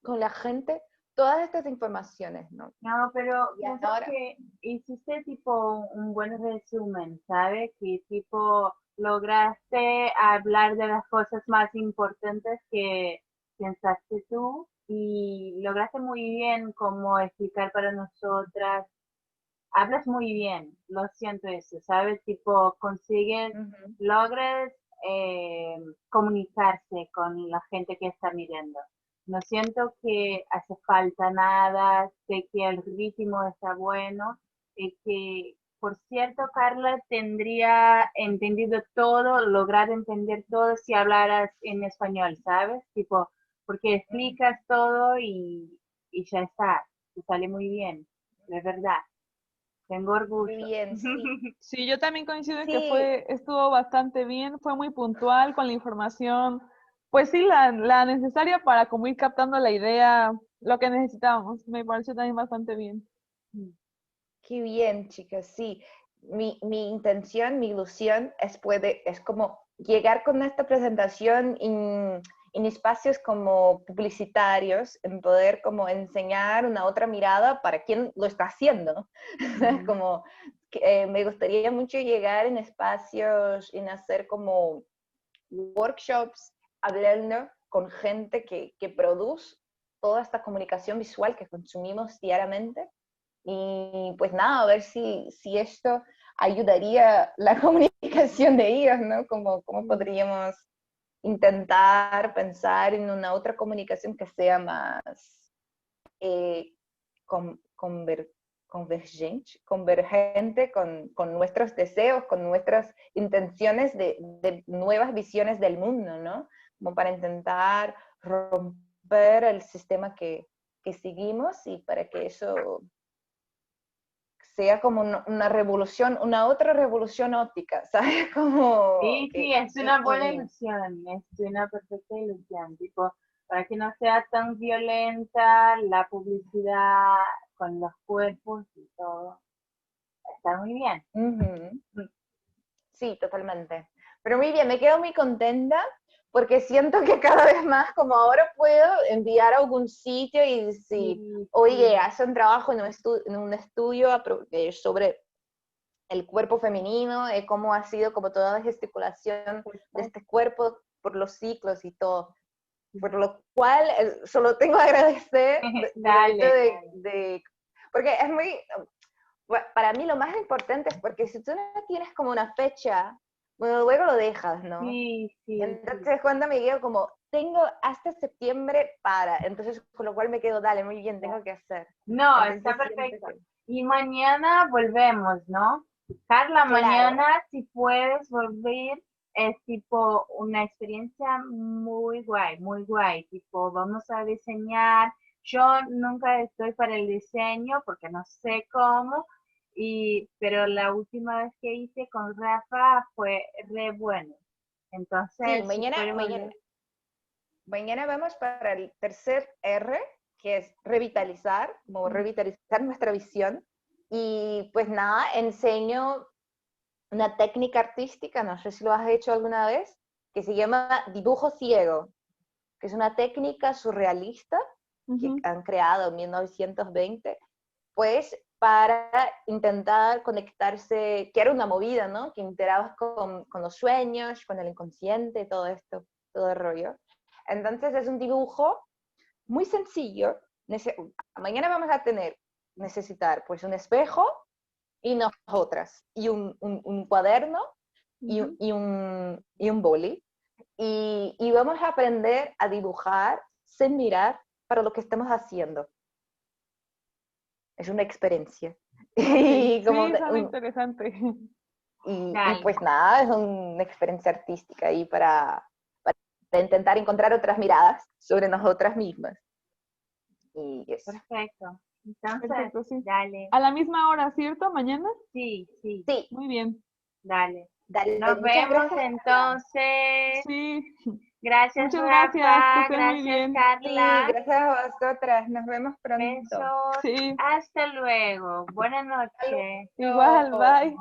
con la gente todas estas informaciones, ¿no? No, pero Y pienso ahora, que hiciste tipo un buen resumen, ¿sabes? Que tipo lograste hablar de las cosas más importantes que pensaste tú y lograste muy bien cómo explicar para nosotras hablas muy bien, lo siento eso, ¿sabes? Tipo, consigues, Ujú. logras comunicarse con la gente que está mirando. No siento que hace falta nada, sé que el ritmo está bueno y que, por cierto, Carla, tendría entendido todo, lograr entender todo si hablaras en español, ¿sabes? Tipo, porque explicas todo y ya está, te sale muy bien, de verdad. Tengo Qué orgullo. bien, sí. Sí, yo también coincido en que Sí, estuvo bastante bien, fue muy puntual con la información, pues sí, la necesaria para como ir captando la idea, lo que necesitábamos. Me pareció también bastante bien. qué bien, chicas, sí. Mi intención, mi ilusión es como llegar con esta presentación en espacios como publicitarios, en poder como enseñar una otra mirada para quien lo está haciendo. Ujú. Como me gustaría mucho llegar en espacios, en hacer como workshops, hablando con gente que produce toda esta comunicación visual que consumimos diariamente. Y pues nada, a ver si esto ayudaría la comunicación de ellos, ¿no? Cómo podríamos intentar pensar en una otra comunicación que sea más eh, con, convergente con nuestros deseos, con nuestras intenciones de nuevas visiones del mundo, ¿no? Como para intentar romper el sistema que seguimos y para que eso sea como una revolución, una otra revolución óptica, ¿sabes? Como Sí, sí, es una buena ilusión, es una perfecta ilusión, tipo, para que no sea tan violenta la publicidad con los cuerpos y todo. Está muy bien. Sí, totalmente. Pero muy bien, me quedo muy contenta porque siento que cada vez más, como ahora puedo enviar a algún sitio y decir, Sí, oye, sí, hace un trabajo en un estudio sobre el cuerpo femenino, cómo ha sido como toda la gesticulación de perfecto. este cuerpo por los ciclos y todo. Por lo cual, solo tengo que agradecer por el hecho Dale, porque es muy, para mí lo más importante es porque si tú no tienes como una fecha, bueno, luego lo dejas, ¿no? sí, sí, sí. Entonces cuando me quedo como, tengo hasta septiembre para, entonces con lo cual me quedo, dale, muy bien, Ya. tengo que hacer. No, está Entonces siento perfecto. que, Y mañana volvemos, ¿no? Carla, claro, mañana si puedes volver, es tipo una experiencia muy guay, muy guay. Tipo, vamos a diseñar. Yo nunca estoy para el diseño porque no sé cómo, pero la última vez que hice con Rafa fue re bueno. sí, Entonces, si puede volver. mañana vamos para el tercer R, que es revitalizar, como revitalizar nuestra visión. Y pues nada, enseño una técnica artística, no sé si lo has hecho alguna vez, que se llama dibujo ciego, que es una técnica surrealista que Ujú. han creado en 1920, pues para intentar conectarse, que era una movida, ¿no? Que interabas con los sueños, con el inconsciente, todo esto, todo el rollo. Entonces es un dibujo muy sencillo. Mañana vamos a necesitar pues un espejo y nosotras, y un cuaderno Ujú. y un boli. Y vamos a aprender a dibujar sin mirar para lo que estamos haciendo. Es una experiencia. Ok, Y, como, sí, suena interesante. y Dale, pues nada, es una experiencia artística ahí para intentar encontrar otras miradas sobre nosotras mismas. Y eso. perfecto. Entonces, Perfecto, sí. dale. A la misma hora, ¿cierto? ¿Mañana? Sí, sí, Sí, Muy bien. dale. dale, Nos muchas vemos gracias, Carla. entonces. Sí, Gracias, muchas gracias, que Rafa. estés muy Gracias, bien. Sí, Carla. gracias a vosotras. Nos vemos pronto. Besos. Sí, Hasta luego. Buenas Hasta noches. igual, luego. bye.